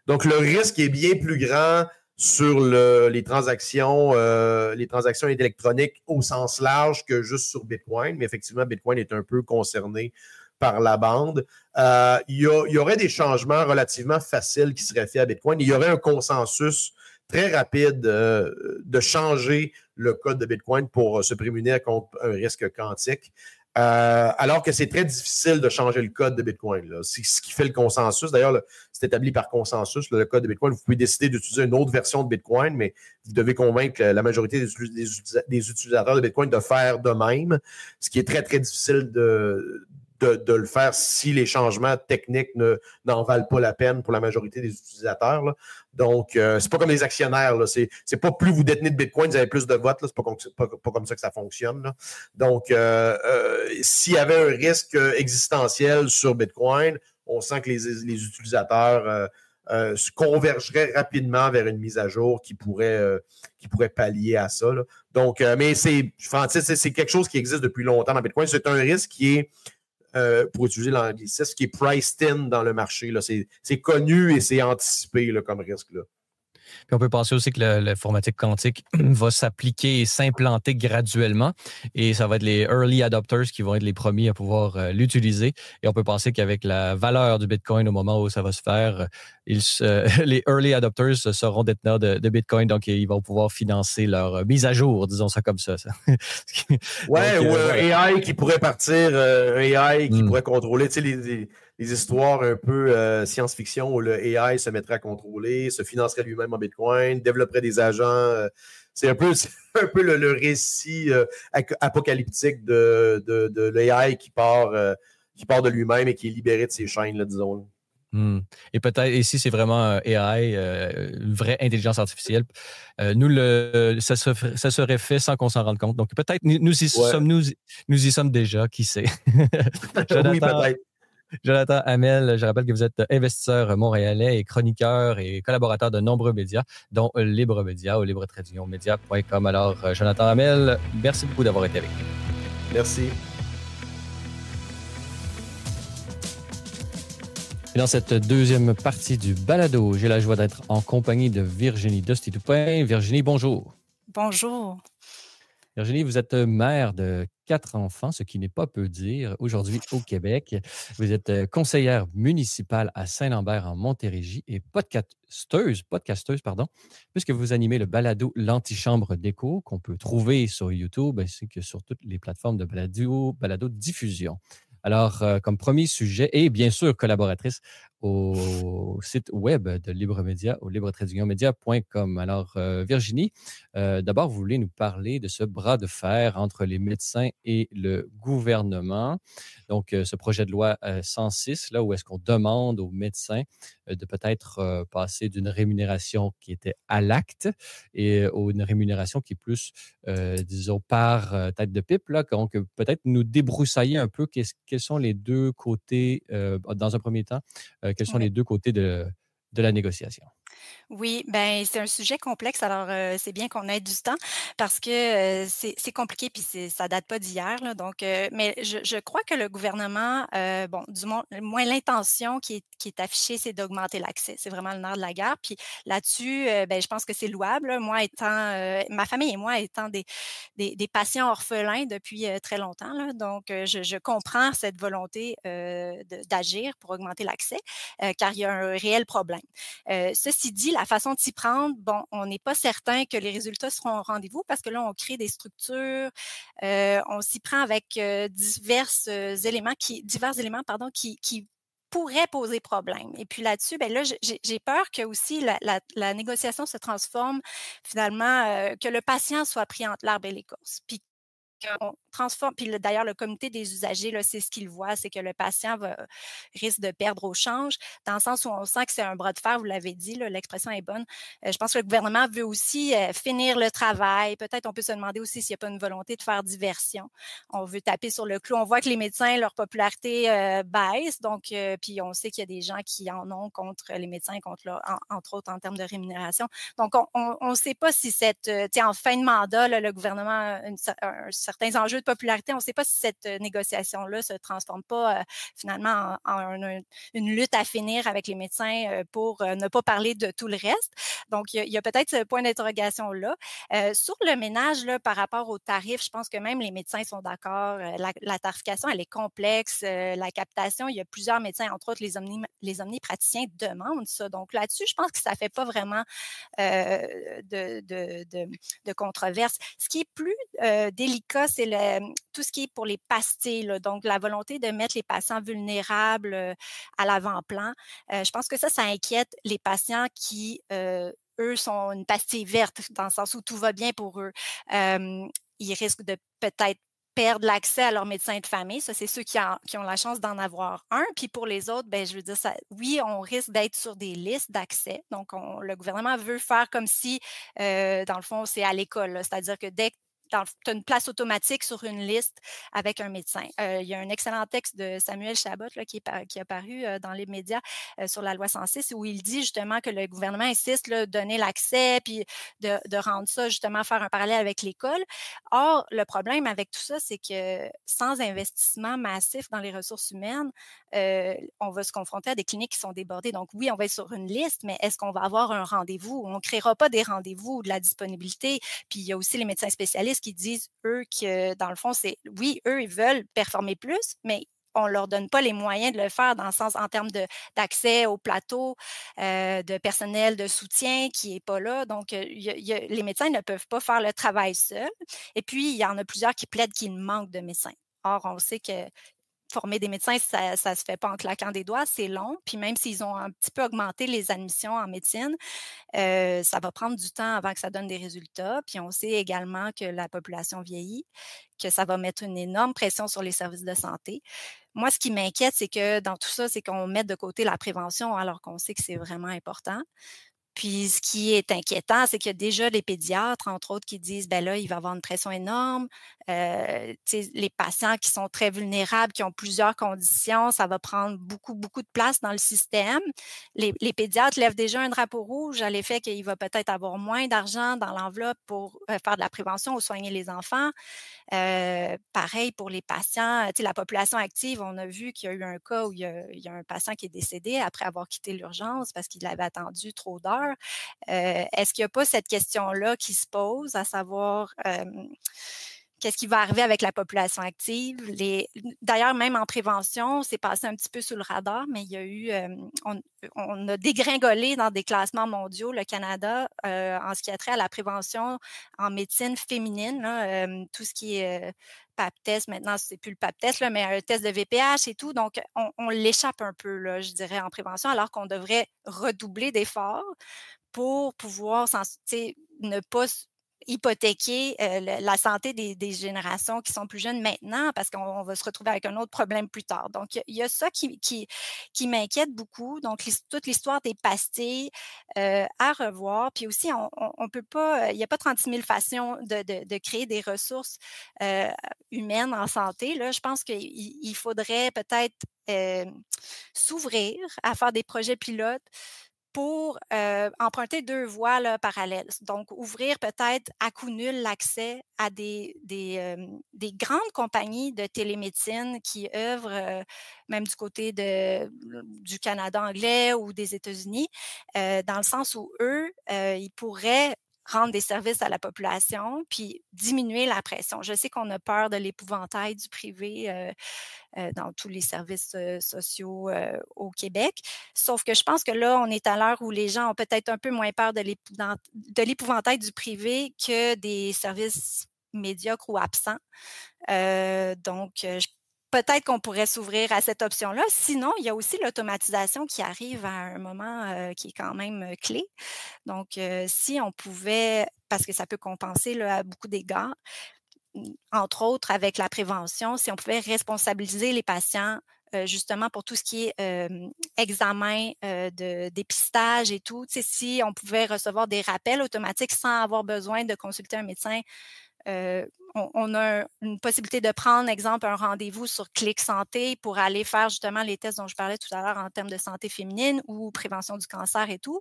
Donc, le risque est bien plus grand sur les transactions électroniques au sens large que juste sur Bitcoin. Mais effectivement, Bitcoin est un peu concerné par la bande. Il y aurait des changements relativement faciles qui seraient faits à Bitcoin. Il y aurait un consensus très rapide de changer le code de Bitcoin pour se prémunir contre un risque quantique. Alors que c'est très difficile de changer le code de Bitcoin. Là. C'est ce qui fait le consensus. D'ailleurs, c'est établi par consensus, le code de Bitcoin. Vous pouvez décider d'utiliser une autre version de Bitcoin, mais vous devez convaincre la majorité des utilisateurs de Bitcoin de faire de même, ce qui est très, très difficile de le faire si les changements techniques n'en valent pas la peine pour la majorité des utilisateurs. Là. Donc, c'est pas comme les actionnaires. Là. C'est pas plus vous détenez de Bitcoin, vous avez plus de votes. Là. C'est pas comme ça que ça fonctionne. Là. Donc, s'il y avait un risque existentiel sur Bitcoin, on sent que les utilisateurs se convergeraient rapidement vers une mise à jour qui pourrait pallier à ça. Là. Donc, mais Francis, c'est quelque chose qui existe depuis longtemps dans Bitcoin. C'est un risque qui est pour utiliser l'anglicisme, qui est priced in dans le marché. Là. C'est connu et c'est anticipé là, comme risque. Là. Puis on peut penser aussi que l'informatique quantique va s'appliquer et s'implanter graduellement. Et ça va être les early adopters qui vont être les premiers à pouvoir l'utiliser. Et on peut penser qu'avec la valeur du Bitcoin au moment où ça va se faire, les early adopters seront déteneurs de Bitcoin. Donc, ils vont pouvoir financer leur mise à jour, disons ça comme ça. Ouais, Donc, ou voilà. un AI qui pourrait partir, un AI qui Mm. pourrait contrôler, tu sais, les histoires un peu science-fiction où le AI se mettrait à contrôler, se financerait lui-même en Bitcoin, développerait des agents. C'est un peu, c'est un peu le récit apocalyptique de l'AI qui part de lui-même et qui est libéré de ses chaînes, là, disons. Hmm. Et peut-être, ici, c'est vraiment AI, une vraie intelligence artificielle. Ça serait fait sans qu'on s'en rende compte. Donc, peut-être Ouais, nous y sommes déjà, qui sait. oui, Jonathan, peut-être. Jonathan Hamel, je rappelle que vous êtes investisseur montréalais et chroniqueur et collaborateur de nombreux médias, dont Libre Média ou libretradiomédia.com. Alors, Jonathan Hamel, merci beaucoup d'avoir été avec nous. Merci. Et dans cette deuxième partie du balado, j'ai la joie d'être en compagnie de Virginie Dosti-Toupin. Virginie, bonjour. Bonjour. Virginie, vous êtes mère de 4 enfants, ce qui n'est pas peu dire, aujourd'hui au Québec. Vous êtes conseillère municipale à Saint-Lambert en Montérégie et podcasteuse, puisque vous animez le balado L'Antichambre d'écho qu'on peut trouver sur YouTube ainsi que sur toutes les plateformes de balado diffusion. Alors, comme premier sujet, et bien sûr collaboratrice au site web de Libre Média, au libretradiomédia.com. Alors, Virginie, d'abord, vous voulez nous parler de ce bras de fer entre les médecins et le gouvernement. Donc, ce projet de loi 106, là où est-ce qu'on demande aux médecins de peut-être passer d'une rémunération qui était à l'acte et une rémunération qui est plus, disons, par tête de pipe. Là. Donc, peut-être nous débroussailler un peu quels sont les deux côtés, dans un premier temps, quels sont Oui. les deux côtés de la négociation. Oui, ben c'est un sujet complexe, alors c'est bien qu'on ait du temps parce que c'est compliqué puis ça date pas d'hier, là. Donc, mais je crois que le gouvernement, bon, moins l'intention qui est affichée, c'est d'augmenter l'accès. C'est vraiment le nerf de la guerre. Puis là-dessus, ben je pense que c'est louable. Là. Moi étant, ma famille et moi étant des patients orphelins depuis très longtemps, là. Donc je comprends cette volonté d'agir pour augmenter l'accès, car il y a un réel problème. Ceci dit, la façon de s'y prendre, bon, on n'est pas certain que les résultats seront au rendez-vous parce que là, on crée des structures, on s'y prend avec divers éléments qui pourraient poser problème. Et puis là-dessus, ben là, j'ai peur que aussi la négociation se transforme finalement, que le patient soit pris entre l'arbre et l'écorce. Puis qu'on transforme, puis d'ailleurs, le comité des usagers, là, c'est ce qu'il voit, c'est que le patient risque de perdre au change, dans le sens où on sent que c'est un bras de fer, vous l'avez dit, là, l'expression est bonne. Je pense que le gouvernement veut aussi finir le travail. Peut-être on peut se demander aussi s'il n'y a pas une volonté de faire diversion. On veut taper sur le clou. On voit que les médecins, leur popularité baisse, donc, puis on sait qu'il y a des gens qui en ont contre les médecins, entre autres en termes de rémunération. Donc, on ne sait pas si en fin de mandat, là, le gouvernement a certains enjeux de popularité. On ne sait pas si cette négociation-là ne se transforme pas finalement en une lutte à finir avec les médecins pour ne pas parler de tout le reste. Donc, il y a peut-être ce point d'interrogation-là. Sur le ménage, là, par rapport aux tarifs, je pense que même les médecins sont d'accord. La tarification, elle est complexe. La captation, il y a plusieurs médecins, entre autres les omnipraticiens, demandent ça. Donc, là-dessus, je pense que ça ne fait pas vraiment de controverse. Ce qui est plus délicat, c'est tout ce qui est pour les pastilles, là. Donc, la volonté de mettre les patients vulnérables à l'avant-plan. Je pense que ça inquiète les patients qui, eux, sont une pastille verte, dans le sens où tout va bien pour eux. Ils risquent de peut-être perdre l'accès à leur médecin de famille. Ça, c'est ceux qui ont la chance d'en avoir un. Puis pour les autres, ben, je veux dire, oui, on risque d'être sur des listes d'accès. Donc, le gouvernement veut faire comme si, dans le fond, c'est à l'école. C'est-à-dire que dès que tu as une place automatique sur une liste avec un médecin. Il y a un excellent texte de Samuel Chabot là, qui a paru dans les médias sur la loi 106 où il dit justement que le gouvernement insiste de donner l'accès puis de rendre ça justement, faire un parallèle avec l'école. Or, le problème avec tout ça, c'est que sans investissement massif dans les ressources humaines, on va se confronter à des cliniques qui sont débordées. Donc oui, on va être sur une liste, mais est-ce qu'on va avoir un rendez-vous? On ne créera pas des rendez-vous ou de la disponibilité. Puis il y a aussi les médecins spécialistes qui disent, eux, que dans le fond, c'est oui, eux, ils veulent performer plus, mais on ne leur donne pas les moyens de le faire dans le sens en termes d'accès au plateau, de personnel de soutien qui n'est pas là. Donc, les médecins ne peuvent pas faire le travail seuls. Et puis, il y en a plusieurs qui plaident qu'il manque de médecins. Or, on sait que former des médecins, ça ne se fait pas en claquant des doigts, c'est long. Puis même s'ils ont un petit peu augmenté les admissions en médecine, ça va prendre du temps avant que ça donne des résultats. Puis on sait également que la population vieillit, que ça va mettre une énorme pression sur les services de santé. Moi, ce qui m'inquiète, c'est que dans tout ça, c'est qu'on mette de côté la prévention alors qu'on sait que c'est vraiment important. Puis ce qui est inquiétant, c'est qu'il y a déjà des pédiatres, entre autres, qui disent, ben là, il va y avoir une pression énorme. Les patients qui sont très vulnérables, qui ont plusieurs conditions, ça va prendre beaucoup, beaucoup de place dans le système. Les pédiatres lèvent déjà un drapeau rouge à l'effet qu'il va peut-être avoir moins d'argent dans l'enveloppe pour faire de la prévention ou soigner les enfants. Pareil pour les patients, la population active, on a vu qu'il y a eu un cas où il y a un patient qui est décédé après avoir quitté l'urgence parce qu'il avait attendu trop d'heures. Est-ce qu'il n'y a pas cette question-là qui se pose, à savoir qu'est-ce qui va arriver avec la population active? D'ailleurs, même en prévention, c'est passé un petit peu sous le radar, mais il y a eu, on a dégringolé dans des classements mondiaux, le Canada, en ce qui a trait à la prévention en médecine féminine, là, tout ce qui est PAP test, maintenant, c'est plus le PAP test, là, mais un test de VPH et tout. Donc, on l'échappe un peu, là, je dirais, en prévention, alors qu'on devrait redoubler d'efforts pour pouvoir ne pas hypothéquer la santé des générations qui sont plus jeunes maintenant parce qu'on va se retrouver avec un autre problème plus tard. Donc, il y a ça qui m'inquiète beaucoup. Donc, toute l'histoire des pastilles à revoir. Puis aussi, on peut pas, il n'y a pas 36 000 façons de créer des ressources humaines en santé. Là, je pense qu'il faudrait peut-être s'ouvrir à faire des projets pilotes pour emprunter 2 voies là, parallèles. Donc, ouvrir peut-être à coût nul l'accès à des grandes compagnies de télémédecine qui œuvrent même du côté du Canada anglais ou des États-Unis, dans le sens où eux, ils pourraient rendre des services à la population, puis diminuer la pression. Je sais qu'on a peur de l'épouvantail du privé dans tous les services sociaux au Québec. Sauf que je pense que là, on est à l'heure où les gens ont peut-être un peu moins peur de l'épouvantail du privé que des services médiocres ou absents. Donc, peut-être qu'on pourrait s'ouvrir à cette option-là. Sinon, il y a aussi l'automatisation qui arrive à un moment qui est quand même clé. Donc, si on pouvait, parce que ça peut compenser là, à beaucoup d'égards, entre autres avec la prévention, si on pouvait responsabiliser les patients justement pour tout ce qui est examen de dépistage et tout, si on pouvait recevoir des rappels automatiques sans avoir besoin de consulter un médecin, on a une possibilité de prendre, exemple, un rendez-vous sur Clic Santé pour aller faire justement les tests dont je parlais tout à l'heure en termes de santé féminine ou prévention du cancer et tout.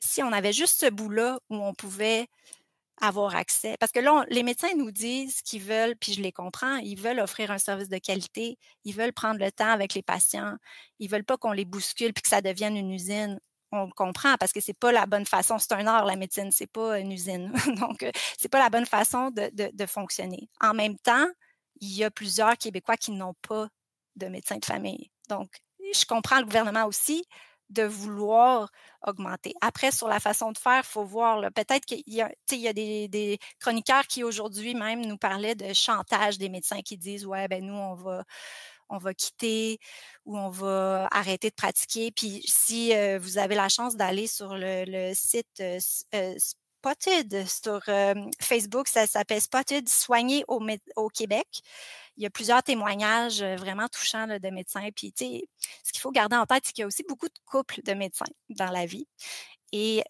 Si on avait juste ce bout-là où on pouvait avoir accès. Parce que là, les médecins nous disent qu'ils veulent, puis je les comprends, ils veulent offrir un service de qualité, ils veulent prendre le temps avec les patients, ils veulent pas qu'on les bouscule puis que ça devienne une usine. On le comprend parce que c'est pas la bonne façon. C'est un art, la médecine, c'est pas une usine. Donc, c'est pas la bonne façon de fonctionner. En même temps, il y a plusieurs Québécois qui n'ont pas de médecin de famille. Donc, je comprends le gouvernement aussi de vouloir augmenter. Après, sur la façon de faire, il faut voir. Peut-être qu'il y a des chroniqueurs qui aujourd'hui même nous parlaient de chantage des médecins qui disent ouais, ben nous, on va quitter ou on va arrêter de pratiquer. Puis si vous avez la chance d'aller sur le site Spotted sur Facebook, ça s'appelle Spotted Soigner au Québec. Il y a plusieurs témoignages vraiment touchants là, de médecins. Puis, tu sais, ce qu'il faut garder en tête, c'est qu'il y a aussi beaucoup de couples de médecins dans la vie. Et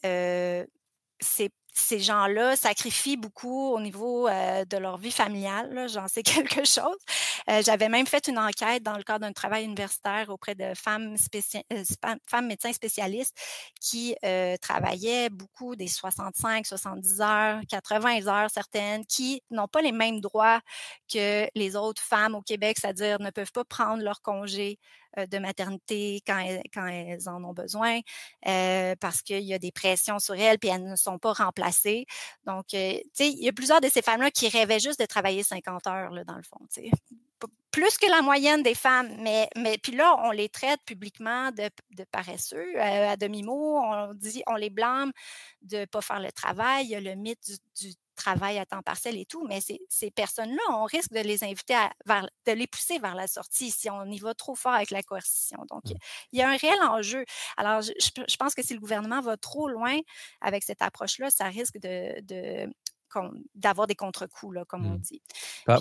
c'est ces gens-là sacrifient beaucoup au niveau, de leur vie familiale, là, j'en sais quelque chose. J'avais même fait une enquête dans le cadre d'un travail universitaire auprès de femmes médecins spécialistes qui, travaillaient beaucoup des 65-70 heures, 80 heures certaines, qui n'ont pas les mêmes droits que les autres femmes au Québec, c'est-à-dire ne peuvent pas prendre leur congé, de maternité quand elles en ont besoin, parce qu'il y a des pressions sur elles, puis elles ne sont pas remplacées. Donc, tu sais, il y a plusieurs de ces femmes-là qui rêvaient juste de travailler 50 heures, là, dans le fond, tu sais. Plus que la moyenne des femmes, mais puis là, on les traite publiquement de paresseux, à demi-mot. On les blâme de ne pas faire le travail. Il y a le mythe du travail à temps partiel et tout, mais ces personnes-là, on risque de les inviter de les pousser vers la sortie si on y va trop fort avec la coercition. Donc, Mmh. il y a un réel enjeu. Alors, je pense que si le gouvernement va trop loin avec cette approche-là, ça risque d'avoir des contre-coups, là, comme on Mmh. dit.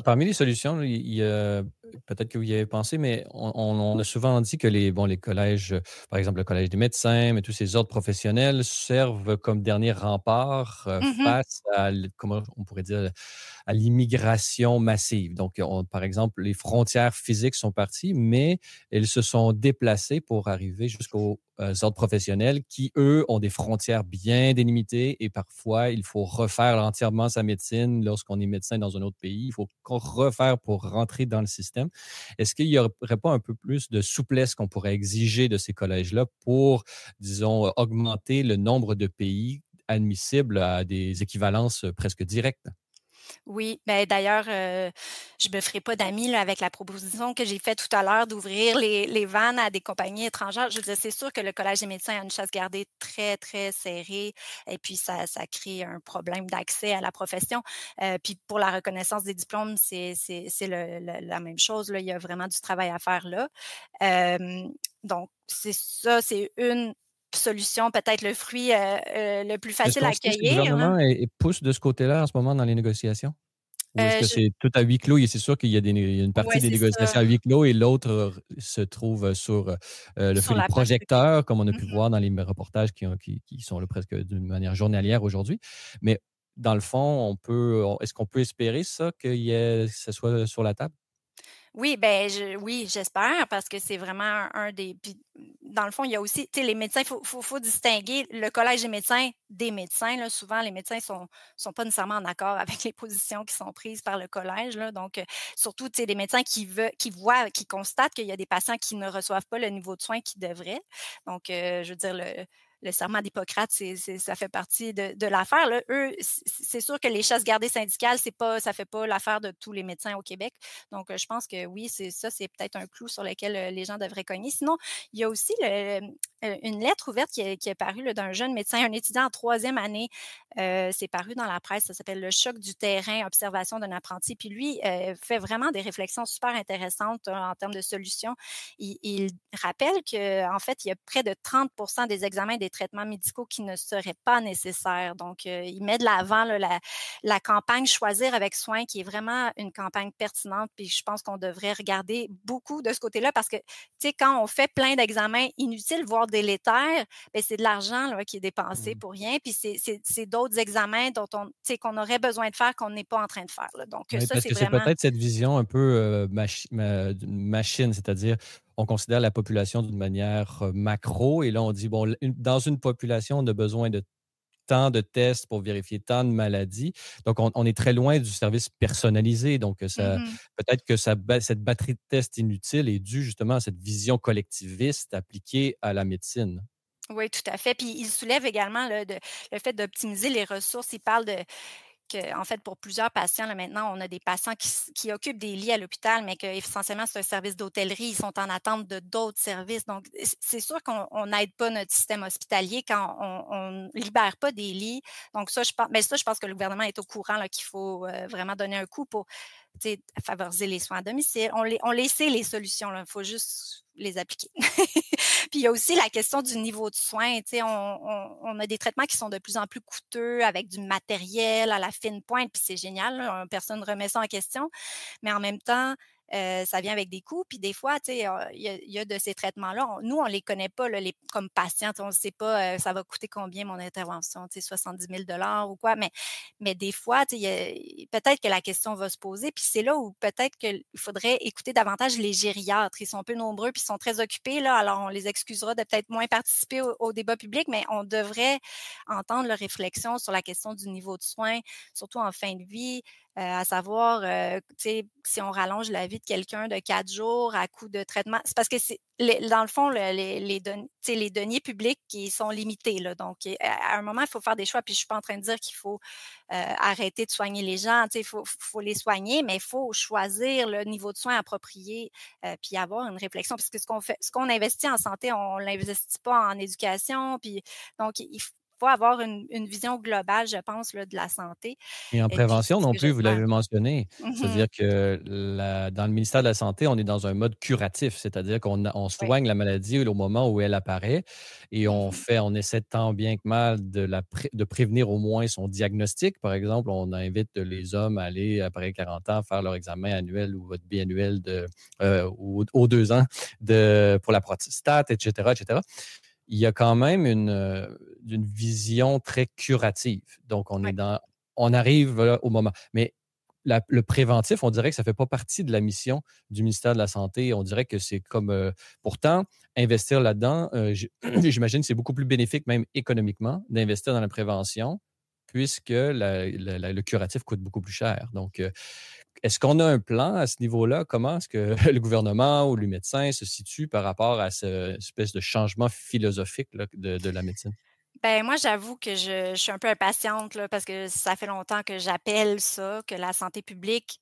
Parmi les solutions, là, il y a peut-être que vous y avez pensé, mais on a souvent dit que les collèges, par exemple le collège des médecins, mais tous ces ordres professionnels servent comme dernier rempart, Mhm. face à comment on pourrait dire? À l'immigration massive. Donc, par exemple, les frontières physiques sont parties, mais elles se sont déplacées pour arriver jusqu'aux ordres professionnels qui, eux, ont des frontières bien délimitées et parfois, il faut refaire entièrement sa médecine lorsqu'on est médecin dans un autre pays. Il faut refaire pour rentrer dans le système. Est-ce qu'il n'y aurait pas un peu plus de souplesse qu'on pourrait exiger de ces collèges-là pour, disons, augmenter le nombre de pays admissibles à des équivalences presque directes? Oui, ben d'ailleurs, je me ferai pas d'amis là, avec la proposition que j'ai faite tout à l'heure d'ouvrir les vannes à des compagnies étrangères. Je veux dire, c'est sûr que le Collège des médecins a une chasse gardée très, très serrée et puis ça crée un problème d'accès à la profession. Puis pour la reconnaissance des diplômes, c'est la même chose, là. Il y a vraiment du travail à faire là. Donc c'est ça, c'est une solution, peut-être le fruit, le plus Est-ce facile à qu'on sait si le cueillir, là. gouvernement pousse de ce côté-là en ce moment dans les négociations? Ou est-ce que Je c'est tout à huis clos et c'est sûr qu'il y a il y a une partie Ouais, des c'est ça, négociations à huis clos et l'autre, se trouve, sur, sur les la place publique. projecteurs, comme on a Mmh. pu voir dans les reportages qui sont là presque d'une manière journalière aujourd'hui. Mais dans le fond, est-ce qu'on peut espérer ça, que ça soit sur la table? Oui, ben, oui, j'espère parce que c'est vraiment un des puis, dans le fond, il y a aussi, tu sais, les médecins, il faut distinguer le collège des médecins des médecins, là. Souvent, les médecins sont pas nécessairement en accord avec les positions qui sont prises par le collège, là. Donc, surtout, tu sais, des médecins qui voient, qui constatent qu'il y a des patients qui ne reçoivent pas le niveau de soins qu'ils devraient. Donc, je veux dire, le serment d'Hippocrate, ça fait partie de l'affaire, là. Eux, c'est sûr que les chasses gardées syndicales, ça fait pas l'affaire de tous les médecins au Québec. Donc, je pense que oui, c'est peut-être un clou sur lequel, les gens devraient cogner. Sinon, il y a aussi une lettre ouverte qui est parue là, d'un jeune médecin, un étudiant en troisième année. C'est paru dans la presse, ça s'appelle «Le choc du terrain, observation d'un apprenti». Puis lui, fait vraiment des réflexions super intéressantes, en termes de solutions. Il rappelle qu'en fait, il y a près de 30 des examens et des traitements médicaux qui ne seraient pas nécessaires. Donc, il met de l'avant là, la campagne «Choisir avec soin» qui est vraiment une campagne pertinente, puis je pense qu'on devrait regarder beaucoup de ce côté-là parce que, tu sais, quand on fait plein d'examens inutiles, voire délétères, ben c'est de l'argent là, qui est dépensé Mmh. pour rien, puis c'est d'autres examens dont on, tu sais, qu'on aurait besoin de faire qu'on n'est pas en train de faire. Là. Donc, Oui, ça, parce c'est que c'est vraiment. peut-être cette vision un peu, d'une machine, c'est-à-dire on considère la population d'une manière, macro et là on dit: «Bon, dans une population, on a besoin de tant de tests pour vérifier tant de maladies». Donc, on est très loin du service personnalisé. Donc, ça Mhm. peut-être que cette batterie de tests inutile est due justement à cette vision collectiviste appliquée à la médecine. Oui, tout à fait. Puis il soulève également là, le fait d'optimiser les ressources. Il parle en fait, pour plusieurs patients, là, maintenant, on a des patients qui occupent des lits à l'hôpital, mais que essentiellement c'est un service d'hôtellerie. Ils sont en attente de d'autres services. Donc, c'est sûr qu'on n'aide pas notre système hospitalier quand on libère pas des lits. Donc, ça, je pense que le gouvernement est au courant là, qu'il faut vraiment donner un coup pour, tu sais, favoriser les soins à domicile. On les sait, les solutions. Il faut juste les appliquer. Puis il y a aussi la question du niveau de soins. Tu sais, on a des traitements qui sont de plus en plus coûteux avec du matériel à la fine pointe, puis c'est génial, là, personne ne remet ça en question. Mais en même temps, ça vient avec des coûts. Puis des fois, tu sais, il y a de ces traitements-là, nous, on les connaît pas là, comme patients. On ne sait pas ça va coûter combien mon intervention, tu sais, 70 000 ou quoi. Mais des fois, tu sais, peut-être que la question va se poser. Puis c'est là où peut-être qu'il faudrait écouter davantage les gériatres. Ils sont un peu nombreux puis ils sont très occupés. Là, alors, on les excusera de peut-être moins participer au débat public, mais on devrait entendre leurs réflexions sur la question du niveau de soins, surtout en fin de vie, à savoir, tu sais, si on rallonge la vie de quelqu'un de 4 jours à coup de traitement. C'est parce que dans le fond, les deniers publics qui sont limités. Là, donc, à un moment, il faut faire des choix. Puis, je ne suis pas en train de dire qu'il faut arrêter de soigner les gens. Tu sais, il faut les soigner, mais il faut choisir le niveau de soins approprié puis avoir une réflexion. Parce que ce qu'on investit en santé, on ne l'investit pas en éducation. Puis, donc, il faut avoir une vision globale, je pense, là, de la santé. Et en Et puis, c'est prévention ce non que plus, vous j'espère. l'avez mentionné. Mhm. C'est-à-dire que dans le ministère de la Santé, on est dans un mode curatif, c'est-à-dire qu'on Oui. soigne la maladie au moment où elle apparaît et Mhm. on essaie tant bien que mal de prévenir au moins son diagnostic. Par exemple, on invite les hommes à aller, après 40 ans, faire leur examen annuel ou votre biannuel aux 2 ans pour la prostate, etc., etc. Il y a quand même une vision très curative. Donc, Ouais. on arrive là, au moment. Mais le préventif, on dirait que ça ne fait pas partie de la mission du ministère de la Santé. On dirait que c'est comme. Pourtant, investir là-dedans, j'imagine que c'est beaucoup plus bénéfique, même économiquement, d'investir dans la prévention, puisque le curatif coûte beaucoup plus cher. Donc, est-ce qu'on a un plan à ce niveau-là? Comment est-ce que le gouvernement ou les médecins se situent par rapport à cette espèce de changement philosophique là, de la médecine? Ben moi, j'avoue que je suis un peu impatiente là, parce que ça fait longtemps que j'appelle ça, que la santé publique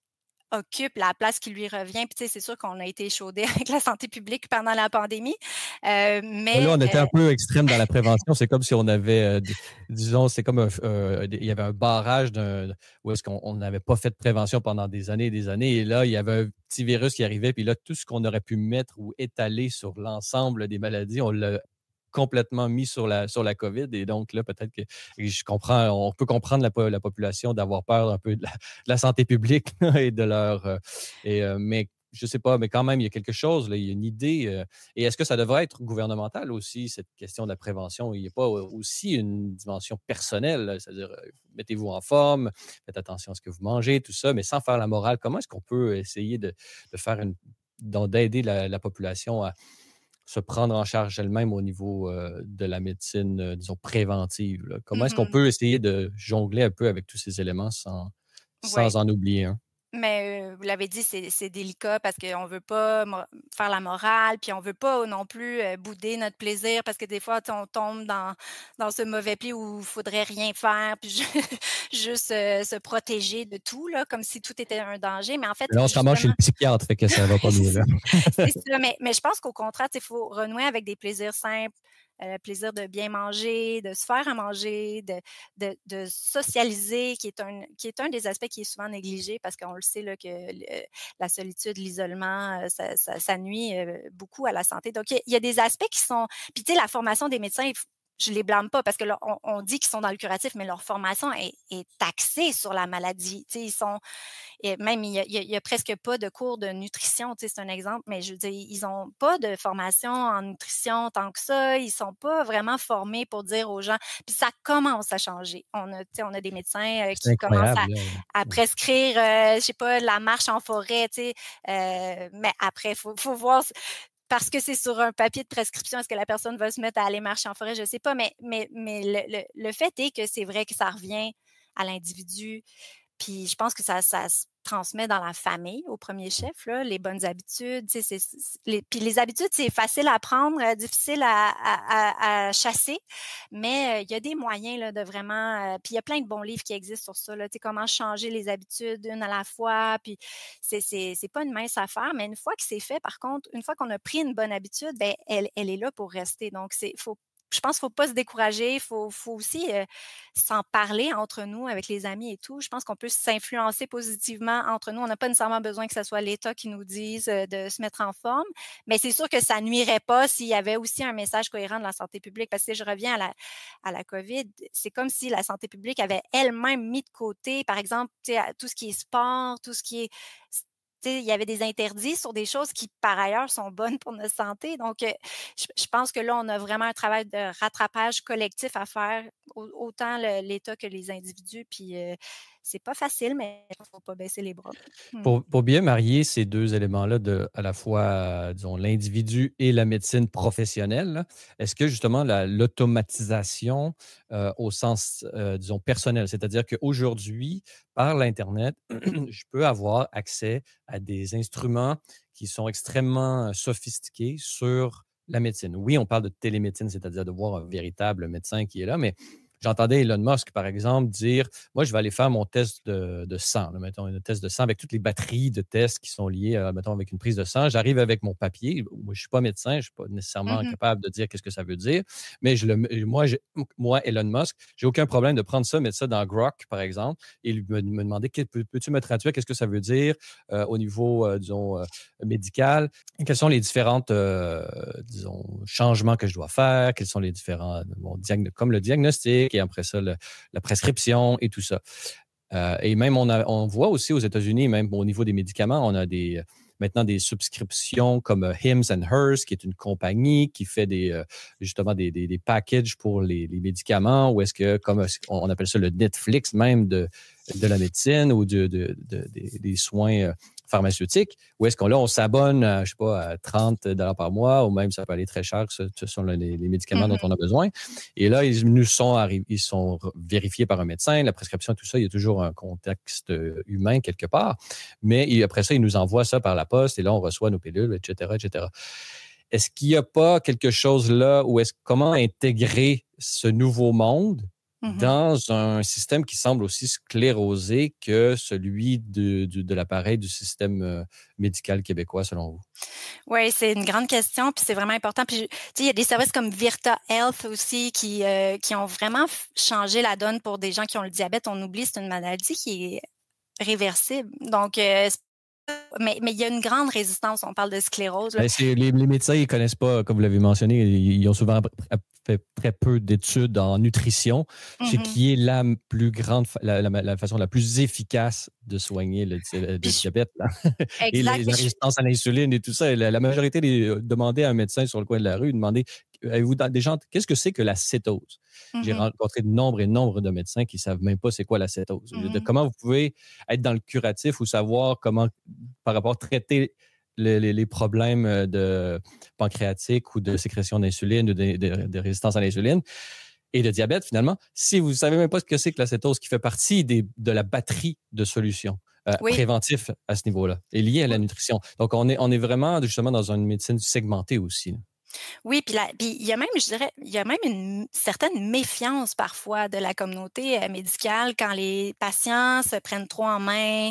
occupe la place qui lui revient. Puis tu sais, c'est sûr qu'on a été échaudés avec la santé publique pendant la pandémie, Là, mais on était un peu extrême dans la prévention. C'est comme si on avait, disons, c'est comme il y avait un barrage où est-ce qu'on n'avait pas fait de prévention pendant des années et des années. Et là, il y avait un petit virus qui arrivait. Puis là, tout ce qu'on aurait pu mettre ou étaler sur l'ensemble des maladies, on l'a complètement mis sur la COVID. Et donc, là, peut-être que on peut comprendre la population d'avoir peur un peu de la santé publique et de leur. Mais je sais pas, mais quand même, il y a quelque chose, là, il y a une idée. Et est-ce que ça devrait être gouvernemental aussi, cette question de la prévention? Il n'y a pas aussi une dimension personnelle, là, c'est-à-dire mettez-vous en forme, faites attention à ce que vous mangez, tout ça, mais sans faire la morale. Comment est-ce qu'on peut essayer de faire d'aider la population à se prendre en charge elle-même au niveau de la médecine, disons, préventive, là? Comment est-ce qu'on mmh peut essayer de jongler un peu avec tous ces éléments sans ouais. en oublier un? Mais vous l'avez dit, c'est délicat parce qu'on veut pas faire la morale, puis on veut pas non plus, bouder notre plaisir parce que des fois, tu sais, on tombe dans ce mauvais pli où il faudrait rien faire, puis juste, se protéger de tout là, comme si tout était un danger. Mais en fait, Là, on se ramasse chez justement le psychiatre, fait que ça va pas mieux, là. c'est ça, mais je pense qu'au contraire, tu sais, il faut renouer avec des plaisirs simples, le plaisir de bien manger, de se faire à manger, de socialiser, qui est un des aspects qui est souvent négligé parce qu'on le sait là, que la solitude, l'isolement, ça nuit beaucoup à la santé. Donc, il y a des aspects qui sont. Puis, tu sais, la formation des médecins, je les blâme pas parce que là, on dit qu'ils sont dans le curatif, mais leur formation est axée sur la maladie. Tu sais, ils sont et même, il y a presque pas de cours de nutrition, tu sais, c'est un exemple, mais je veux dire, ils ont pas de formation en nutrition tant que ça. Ils sont pas vraiment formés pour dire aux gens puis ça commence à changer. Tu sais, on a des médecins, C'est qui commencent incroyable, là. à prescrire, je sais pas, la marche en forêt, tu sais, mais après, faut voir parce que c'est sur un papier de prescription, est-ce que la personne va se mettre à aller marcher en forêt? Je sais pas, mais le fait est que c'est vrai que ça revient à l'individu, puis je pense que ça se transmet dans la famille au premier chef, là, les bonnes habitudes. Tu sais, puis les habitudes, c'est facile à apprendre, difficile à chasser, mais il y a des moyens là, de vraiment. Puis il y a plein de bons livres qui existent sur ça, là, tu sais, comment changer les habitudes une à la fois. Puis c'est pas une mince affaire, mais une fois que c'est fait, par contre, une fois qu'on a pris une bonne habitude, ben, elle est là pour rester. Donc, je pense qu'il ne faut pas se décourager, il faut aussi s'en parler entre nous, avec les amis et tout. Je pense qu'on peut s'influencer positivement entre nous. On n'a pas nécessairement besoin que ce soit l'État qui nous dise de se mettre en forme, mais c'est sûr que ça nuirait pas s'il y avait aussi un message cohérent de la santé publique. Parce que si je reviens à la COVID, c'est comme si la santé publique avait elle-même mis de côté, par exemple, tu sais, tout ce qui est sport, tout ce qui est il y avait des interdits sur des choses qui, par ailleurs, sont bonnes pour notre santé. Donc, je pense que là, on a vraiment un travail de rattrapage collectif à faire, autant l'État que les individus. Puis, c'est pas facile, mais il ne faut pas baisser les bras. Pour bien marier ces deux éléments-là, à la fois, disons, l'individu et la médecine professionnelle, là, est-ce que justement l'automatisation au sens, disons, personnel, c'est-à-dire qu'aujourd'hui, par l'Internet, je peux avoir accès à des instruments qui sont extrêmement sophistiqués sur la médecine. Oui, on parle de télémédecine, c'est-à-dire de voir un véritable médecin qui est là, mais j'entendais Elon Musk, par exemple, dire moi, je vais aller faire mon test de sang, là, mettons, un test de sang avec toutes les batteries de tests qui sont liées, mettons, avec une prise de sang. J'arrive avec mon papier. Moi, je ne suis pas médecin, je ne suis pas nécessairement capable de dire qu'est-ce que ça veut dire, mais moi, Elon Musk, j'ai aucun problème de prendre ça, mettre ça dans Grok, par exemple, et me demander peux-tu me traduire qu'est-ce que ça veut dire au niveau, disons, médical? Quels sont les différentes, disons, changements que je dois faire? Quels sont les différents, comme le diagnostic, et après ça, la prescription et tout ça. Et même, on voit aussi aux États-Unis, même au niveau des médicaments, on a maintenant des subscriptions comme Hims & Hers, qui est une compagnie qui fait justement des packages pour les médicaments, ou est-ce que, comme on appelle ça le Netflix même de la médecine ou des soins pharmaceutiques, ou est-ce qu'on s'abonne à, je sais pas, à 30 $ par mois, ou même ça peut aller très cher, ce sont les médicaments dont on a besoin. Et là, ils sont vérifiés par un médecin, la prescription, tout ça, il y a toujours un contexte humain quelque part, mais après ça, ils nous envoient ça par la poste, et là, on reçoit nos pilules, etc., etc. Est-ce qu'il n'y a pas quelque chose là, ou comment intégrer ce nouveau monde dans un système qui semble aussi sclérosé que celui de l'appareil du système médical québécois, selon vous? Oui, c'est une grande question, puis c'est vraiment important. Puis, il y a des services comme Virta Health aussi qui ont vraiment changé la donne pour des gens qui ont le diabète. On oublie, c'est une maladie qui est réversible. Donc, mais il y a une grande résistance. On parle de sclérose. Les médecins, ils ne connaissent pas, comme vous l'avez mentionné, ils ont souvent fait très peu d'études en nutrition, ce qui est la plus grande, la façon la plus efficace de soigner le diabète. Et la résistance à l'insuline et tout ça. La majorité demandait à un médecin sur le coin de la rue, avez-vous des gens, qu'est-ce que c'est que la cétose? J'ai rencontré de nombre et nombre de médecins qui ne savent même pas c'est quoi la cétose. Comment vous pouvez être dans le curatif ou savoir comment, par rapport, traiter les problèmes de pancréatique ou de sécrétion d'insuline ou de résistance à l'insuline et de diabète, finalement, si vous ne savez même pas ce que c'est que la cétose, qui fait partie de la batterie de solutions préventifs à ce niveau-là, et lié à la nutrition. Donc, on est vraiment, justement, dans une médecine segmentée aussi. Oui, puis il y a même, je dirais, il y a même une certaine méfiance parfois de la communauté médicale quand les patients se prennent trop en main,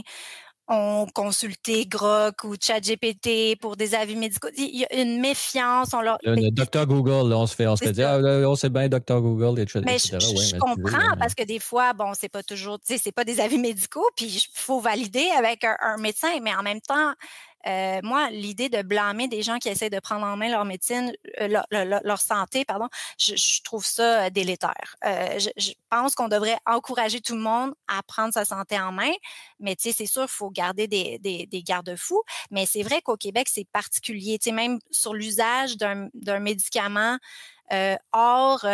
ont consulté Grok ou ChatGPT pour des avis médicaux. Il y a une méfiance. Le Dr Google, là, on se fait dire, on sait bien Dr Google, etc. Mais je comprends parce que des fois, bon, c'est pas toujours, c'est pas des avis médicaux, puis il faut valider avec un médecin, mais en même temps, moi, l'idée de blâmer des gens qui essaient de prendre en main leur médecine, leur santé, pardon, je trouve ça délétère. Je pense qu'on devrait encourager tout le monde à prendre sa santé en main, mais tu sais, c'est sûr, il faut garder des garde-fous. Mais c'est vrai qu'au Québec, c'est particulier. Tu sais, même sur l'usage d'un médicament hors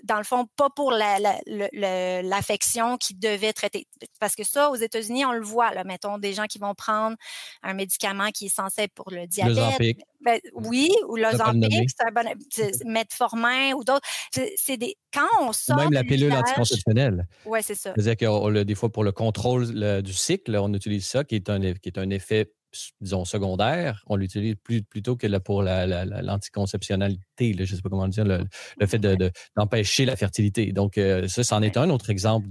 dans le fond, pas pour l'affection qu'ils devaient traiter. Parce que ça, aux États-Unis, on le voit. Là, mettons, des gens qui vont prendre un médicament qui est censé être pour le diabète. L'Ozempic. Oui, ou l'Ozempic, c'est un bon Metformin ou d'autres. Quand on sort même la pilule anticonceptionnelle. Oui, c'est ça. C'est-à-dire que des fois, pour le contrôle du cycle, on utilise ça, qui est un effet, disons, secondaire. On l'utilise plutôt que pour l'anticonceptionnalité, je ne sais pas comment dire, le fait d'empêcher la fertilité. Donc, ça, c'en est un autre exemple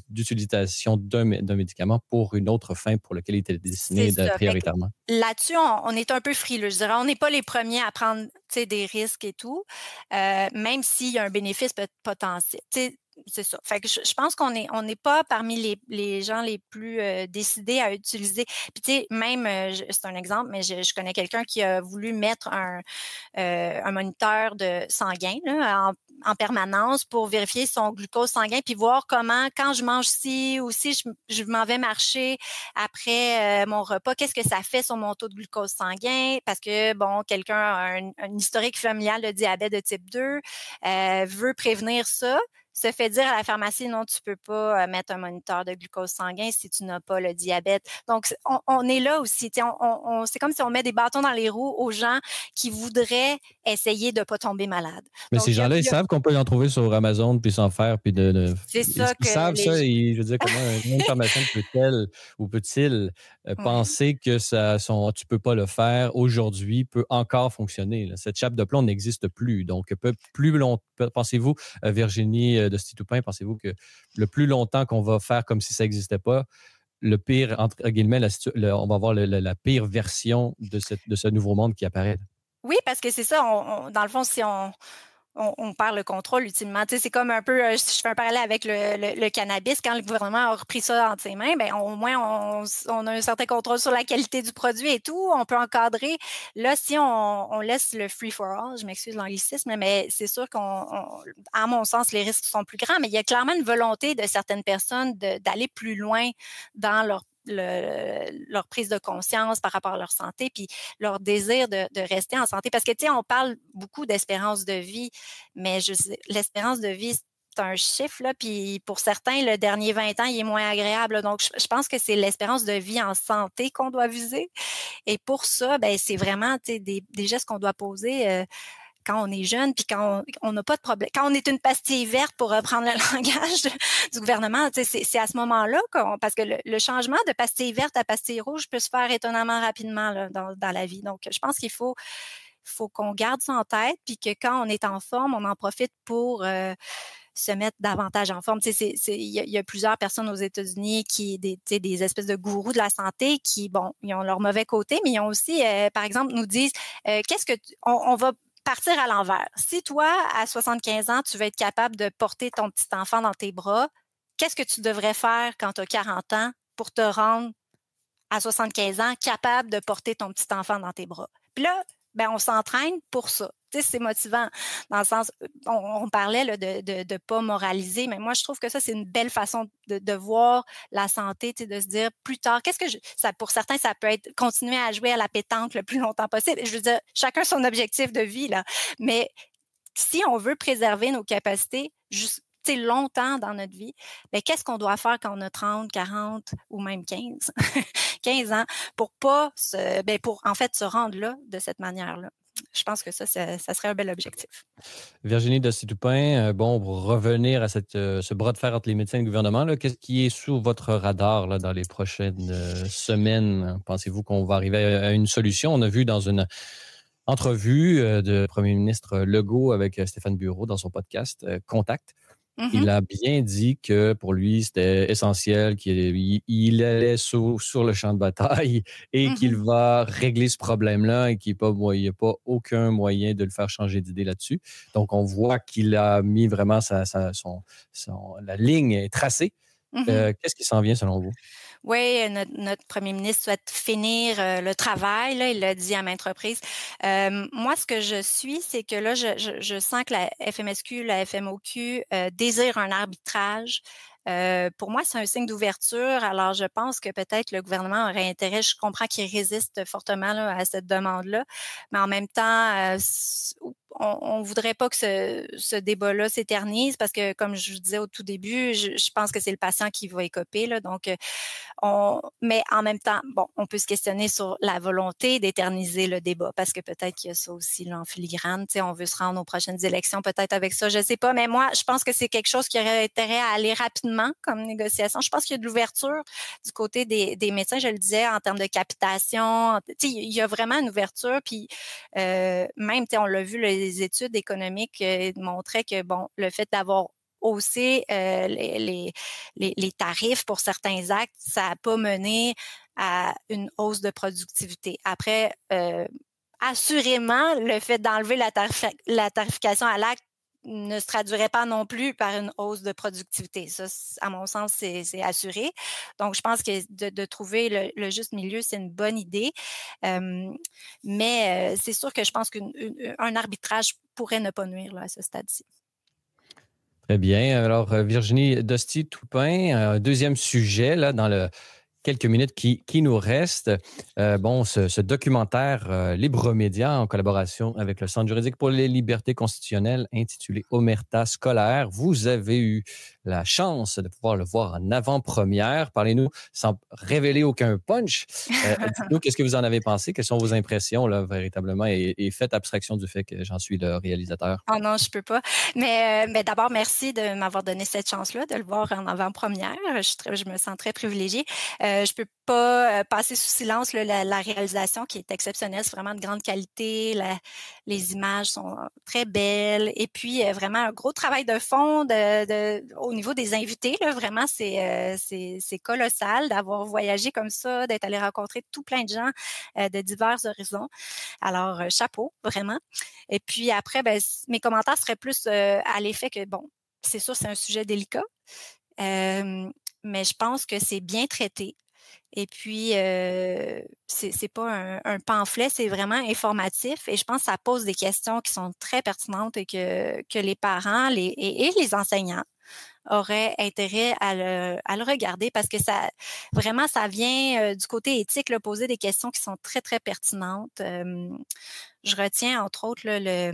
d'utilisation d'un médicament pour une autre fin pour laquelle il était destiné prioritairement. Là-dessus, on est un peu frileux. Je dirais, on n'est pas les premiers à prendre des risques et tout, même s'il y a un bénéfice potentiel. c'est ça. Fait que je pense qu'on n'est pas parmi les gens les plus décidés à utiliser. Puis tu sais, même, c'est un exemple, mais je connais quelqu'un qui a voulu mettre un moniteur de sanguin là, en permanence pour vérifier son glucose sanguin puis voir comment, quand je mange ci ou si je m'en vais marcher après mon repas, qu'est-ce que ça fait sur mon taux de glucose sanguin? Parce que, bon, quelqu'un a un historique familial de diabète de type 2, veut prévenir ça, se fait dire à la pharmacie, non, tu peux pas mettre un moniteur de glucose sanguin si tu n'as pas le diabète. Donc, on est là aussi. C'est comme si on met des bâtons dans les roues aux gens qui voudraient essayer de ne pas tomber malade. Mais donc, ces gens-là, ils savent qu'on peut en trouver sur Amazon puis s'en faire. Puis c'est ça ils savent ça. Et, je veux dire, comment une pharmacien peut-elle ou peut-il penser que tu peux pas le faire aujourd'hui peut encore fonctionner. Là. Cette chape de plomb n'existe plus. Donc, plus longtemps, pensez-vous, Virginie de Stitoupin, pensez-vous que le plus longtemps qu'on va faire comme si ça n'existait pas, le pire, entre guillemets, on va avoir la pire version de ce nouveau monde qui apparaît? Oui, parce que c'est ça. Dans le fond, si on perd le contrôle ultimement. Tu sais, c'est comme un peu, je fais un parallèle avec le cannabis. Quand le gouvernement a repris ça entre ses mains, ben au moins on a un certain contrôle sur la qualité du produit et tout. On peut encadrer. Là, si on laisse le free for all, je m'excuse l'anglicisme, mais c'est sûr à mon sens, les risques sont plus grands. Mais il y a clairement une volonté de certaines personnes d'aller plus loin dans leur prise de conscience par rapport à leur santé, puis leur désir de rester en santé. Parce que, tu sais, on parle beaucoup d'espérance de vie, mais l'espérance de vie, c'est un chiffre, là, puis pour certains, le dernier 20 ans, il est moins agréable. Donc, je pense que c'est l'espérance de vie en santé qu'on doit viser. Et pour ça, ben c'est vraiment, tu sais, des gestes qu'on doit poser quand on est jeune, puis quand on n'a pas de problème, quand on est une pastille verte, pour reprendre le langage du gouvernement, c'est à ce moment-là parce que le changement de pastille verte à pastille rouge peut se faire étonnamment rapidement là, dans la vie. Donc, je pense qu'il faut qu'on garde ça en tête, puis que quand on est en forme, on en profite pour se mettre davantage en forme. Il y a plusieurs personnes aux États-Unis des espèces de gourous de la santé qui, bon, ils ont leur mauvais côté, mais ils ont aussi, par exemple, nous disent on va partir à l'envers. Si toi, à 75 ans, tu veux être capable de porter ton petit enfant dans tes bras, qu'est-ce que tu devrais faire quand tu as 40 ans pour te rendre à 75 ans capable de porter ton petit enfant dans tes bras? Puis là, ben, on s'entraîne pour ça. Tu sais, c'est motivant dans le sens, on parlait là, de pas moraliser, mais moi, je trouve que ça, c'est une belle façon de voir la santé, tu sais, de se dire plus tard, pour certains, ça peut être continuer à jouer à la pétanque le plus longtemps possible. Je veux dire, chacun son objectif de vie, là. Mais si on veut préserver nos capacités, longtemps dans notre vie, bien, qu'est-ce qu'on doit faire quand on a 30, 40 ou même 15, 15 ans pour en fait se rendre là de cette manière-là? Je pense que ça serait un bel objectif. Virginie de Stitoupin, pour revenir à ce bras de fer entre les médecins et le gouvernement, là, qu'est-ce qui est sous votre radar là, dans les prochaines semaines? Pensez-vous qu'on va arriver à une solution? On a vu dans une entrevue de Premier ministre Legault avec Stéphane Bureau dans son podcast Contact. Mm-hmm. Il a bien dit que pour lui, c'était essentiel qu'il allait sur le champ de bataille et qu'il va régler ce problème-là et qu'il n'y a pas aucun moyen de le faire changer d'idée là-dessus. Donc, on voit qu'il a mis vraiment la ligne est tracée. Qu'est-ce qui s'en vient selon vous? Oui, notre premier ministre souhaite finir le travail. Là, il l'a dit à maintes reprises. Moi, ce que je suis, c'est que là, je sens que la FMSQ, la FMOQ désirent un arbitrage. Pour moi, c'est un signe d'ouverture. Alors, je pense que peut-être le gouvernement aurait intérêt. Je comprends qu'il résiste fortement là, à cette demande-là, mais en même temps, on voudrait pas que ce débat-là s'éternise parce que, comme je vous disais au tout début, je pense que c'est le patient qui va écoper. Là, donc, mais en même temps, bon, on peut se questionner sur la volonté d'éterniser le débat parce que peut-être qu'il y a ça aussi là, en filigrane. Tu sais, on veut se rendre aux prochaines élections peut-être avec ça, je sais pas. Mais moi, je pense que c'est quelque chose qui aurait intérêt à aller rapidement comme négociation. Je pense qu'il y a de l'ouverture du côté des médecins, je le disais, en termes de capitation. Tu sais, il y a vraiment une ouverture. Puis même, tu sais, on l'a vu, les études économiques montraient que, bon, le fait d'avoir haussé les tarifs pour certains actes, ça n'a pas mené à une hausse de productivité. Après, assurément, le fait d'enlever la tarification à l'acte ne se traduirait pas non plus par une hausse de productivité. Ça, à mon sens, c'est assuré. Donc, je pense que de trouver le juste milieu, c'est une bonne idée. Mais c'est sûr que je pense qu'un arbitrage pourrait ne pas nuire là, à ce stade-ci. Très bien. Alors, Virginie Dostie-Toupin, deuxième sujet là, dans le quelques minutes qui nous restent. Ce documentaire Libre Média en collaboration avec le Centre juridique pour les libertés constitutionnelles intitulé Omerta scolaire. Vous avez eu la chance de pouvoir le voir en avant-première. Parlez-nous sans révéler aucun punch. Dites-nous qu'est-ce que vous en avez pensé, quelles sont vos impressions là, véritablement et faites abstraction du fait que j'en suis le réalisateur. Oh non, je peux pas. Mais d'abord, merci de m'avoir donné cette chance-là de le voir en avant-première. Je me sens très privilégiée. Je peux pas passer sous silence là, la réalisation qui est exceptionnelle. C'est vraiment de grande qualité. Les images sont très belles. Et puis, vraiment, un gros travail de fond au niveau des invités. Là, vraiment, c'est colossal d'avoir voyagé comme ça, d'être allé rencontrer tout plein de gens de divers horizons. Alors, chapeau, vraiment. Et puis après, mes commentaires seraient plus à l'effet que, bon, c'est sûr, c'est un sujet délicat, mais je pense que c'est bien traité. Et puis, c'est pas un pamphlet, c'est vraiment informatif. Et je pense que ça pose des questions qui sont très pertinentes et que les parents et les enseignants auraient intérêt à le regarder parce que ça vient du côté éthique, là, poser des questions qui sont très, très pertinentes. Je retiens, entre autres, là,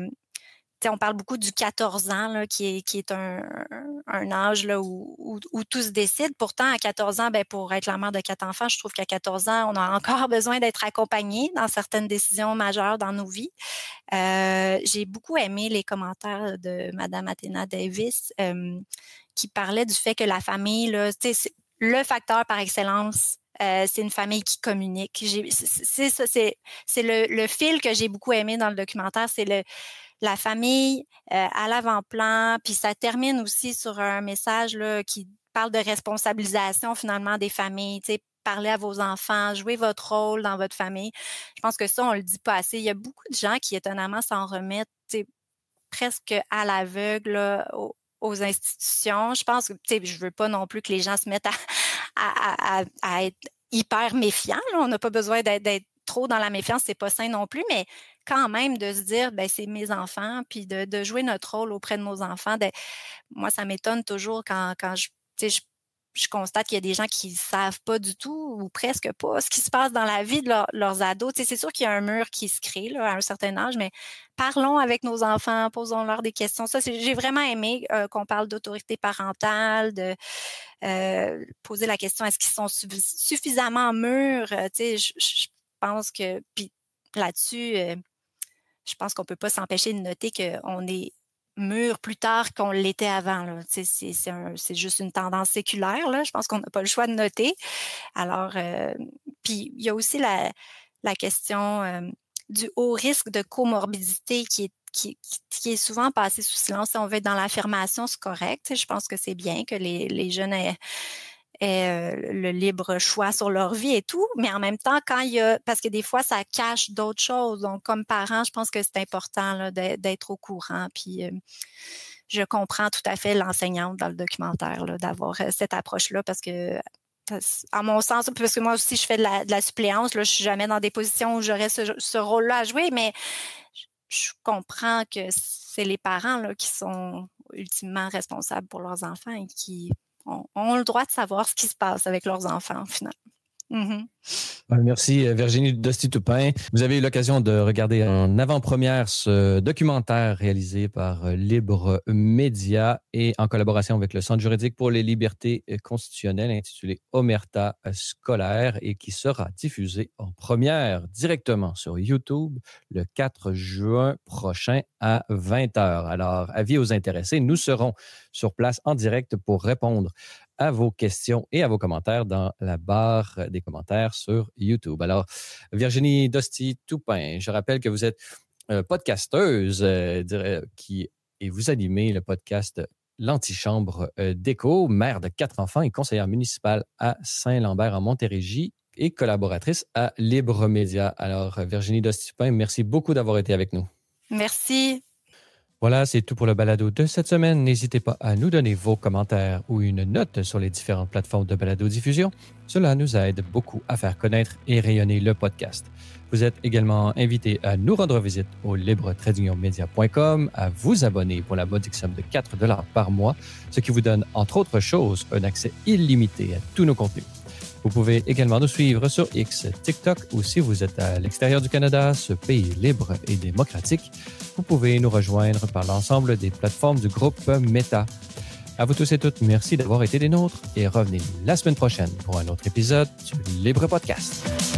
on parle beaucoup du 14 ans, là, qui est un âge là, où tout se décide. Pourtant, à 14 ans, pour être la mère de 4 enfants, je trouve qu'à 14 ans, on a encore besoin d'être accompagné dans certaines décisions majeures dans nos vies. J'ai beaucoup aimé les commentaires de Mme Athéna Davis qui parlait du fait que la famille, là, c'est le facteur par excellence. C'est une famille qui communique. C'est ça, c'est le fil que j'ai beaucoup aimé dans le documentaire, c'est la famille à l'avant-plan, puis ça termine aussi sur un message là, qui parle de responsabilisation finalement des familles, tu sais, parlez à vos enfants, jouez votre rôle dans votre famille. Je pense que ça, on le dit pas assez. Il y a beaucoup de gens qui étonnamment s'en remettent, tu sais, presque à l'aveugle là, aux institutions. Je pense que, tu sais, je veux pas non plus que les gens se mettent à être hyper méfiants. Là. On n'a pas besoin d'être trop dans la méfiance, c'est pas sain non plus, mais quand même de se dire, c'est mes enfants, puis de jouer notre rôle auprès de nos enfants. Moi, ça m'étonne toujours quand je constate qu'il y a des gens qui ne savent pas du tout ou presque pas ce qui se passe dans la vie de leurs ados. C'est sûr qu'il y a un mur qui se crée là, à un certain âge, mais parlons avec nos enfants, posons-leur des questions. Ça, j'ai vraiment aimé qu'on parle d'autorité parentale, de poser la question, est-ce qu'ils sont suffisamment mûrs? Je pense que, puis là-dessus, je pense qu'on ne peut pas s'empêcher de noter qu'on est mûr plus tard qu'on l'était avant. Là. C'est juste une tendance séculaire. Là. Je pense qu'on n'a pas le choix de noter. Alors, puis il y a aussi la question du haut risque de comorbidité qui est souvent passé sous silence. Si on veut être dans l'affirmation, c'est correct. Je pense que c'est bien que les jeunes aient le libre choix sur leur vie et tout, mais en même temps, parce que des fois, ça cache d'autres choses. Donc, comme parent, je pense que c'est important là, d'être au courant. Puis, je comprends tout à fait l'enseignante dans le documentaire là, d'avoir cette approche-là parce que, à mon sens, parce que moi aussi, je fais de la suppléance, là, je suis jamais dans des positions où j'aurais ce rôle-là à jouer, mais je comprends que c'est les parents là, qui sont ultimement responsables pour leurs enfants et qui ont le droit de savoir ce qui se passe avec leurs enfants, finalement. Mm-hmm. Merci Virginie Dostie-Toupin. Vous avez eu l'occasion de regarder en avant-première ce documentaire réalisé par Libre Média et en collaboration avec le Centre juridique pour les libertés constitutionnelles intitulé Omerta scolaire et qui sera diffusé en première directement sur YouTube le 4 juin prochain à 20h. Alors, avis aux intéressés, nous serons sur place en direct pour répondre à vos questions et à vos commentaires dans la barre des commentaires sur YouTube. Alors, Virginie Dostie-Toupin, je rappelle que vous êtes podcasteuse et vous animez le podcast L'Antichambre d'Écho, mère de 4 enfants et conseillère municipale à Saint-Lambert en Montérégie et collaboratrice à Libre Média. Alors, Virginie Dostie-Toupin, merci beaucoup d'avoir été avec nous. Merci. Voilà, c'est tout pour le balado de cette semaine. N'hésitez pas à nous donner vos commentaires ou une note sur les différentes plateformes de balado-diffusion. Cela nous aide beaucoup à faire connaître et rayonner le podcast. Vous êtes également invité à nous rendre visite au libre-media.com, à vous abonner pour la modique somme de 4 $ par mois, ce qui vous donne, entre autres choses, un accès illimité à tous nos contenus. Vous pouvez également nous suivre sur X, TikTok ou si vous êtes à l'extérieur du Canada, ce pays libre et démocratique, vous pouvez nous rejoindre par l'ensemble des plateformes du groupe Meta. À vous tous et toutes, merci d'avoir été des nôtres et revenez la semaine prochaine pour un autre épisode du Libre Podcast.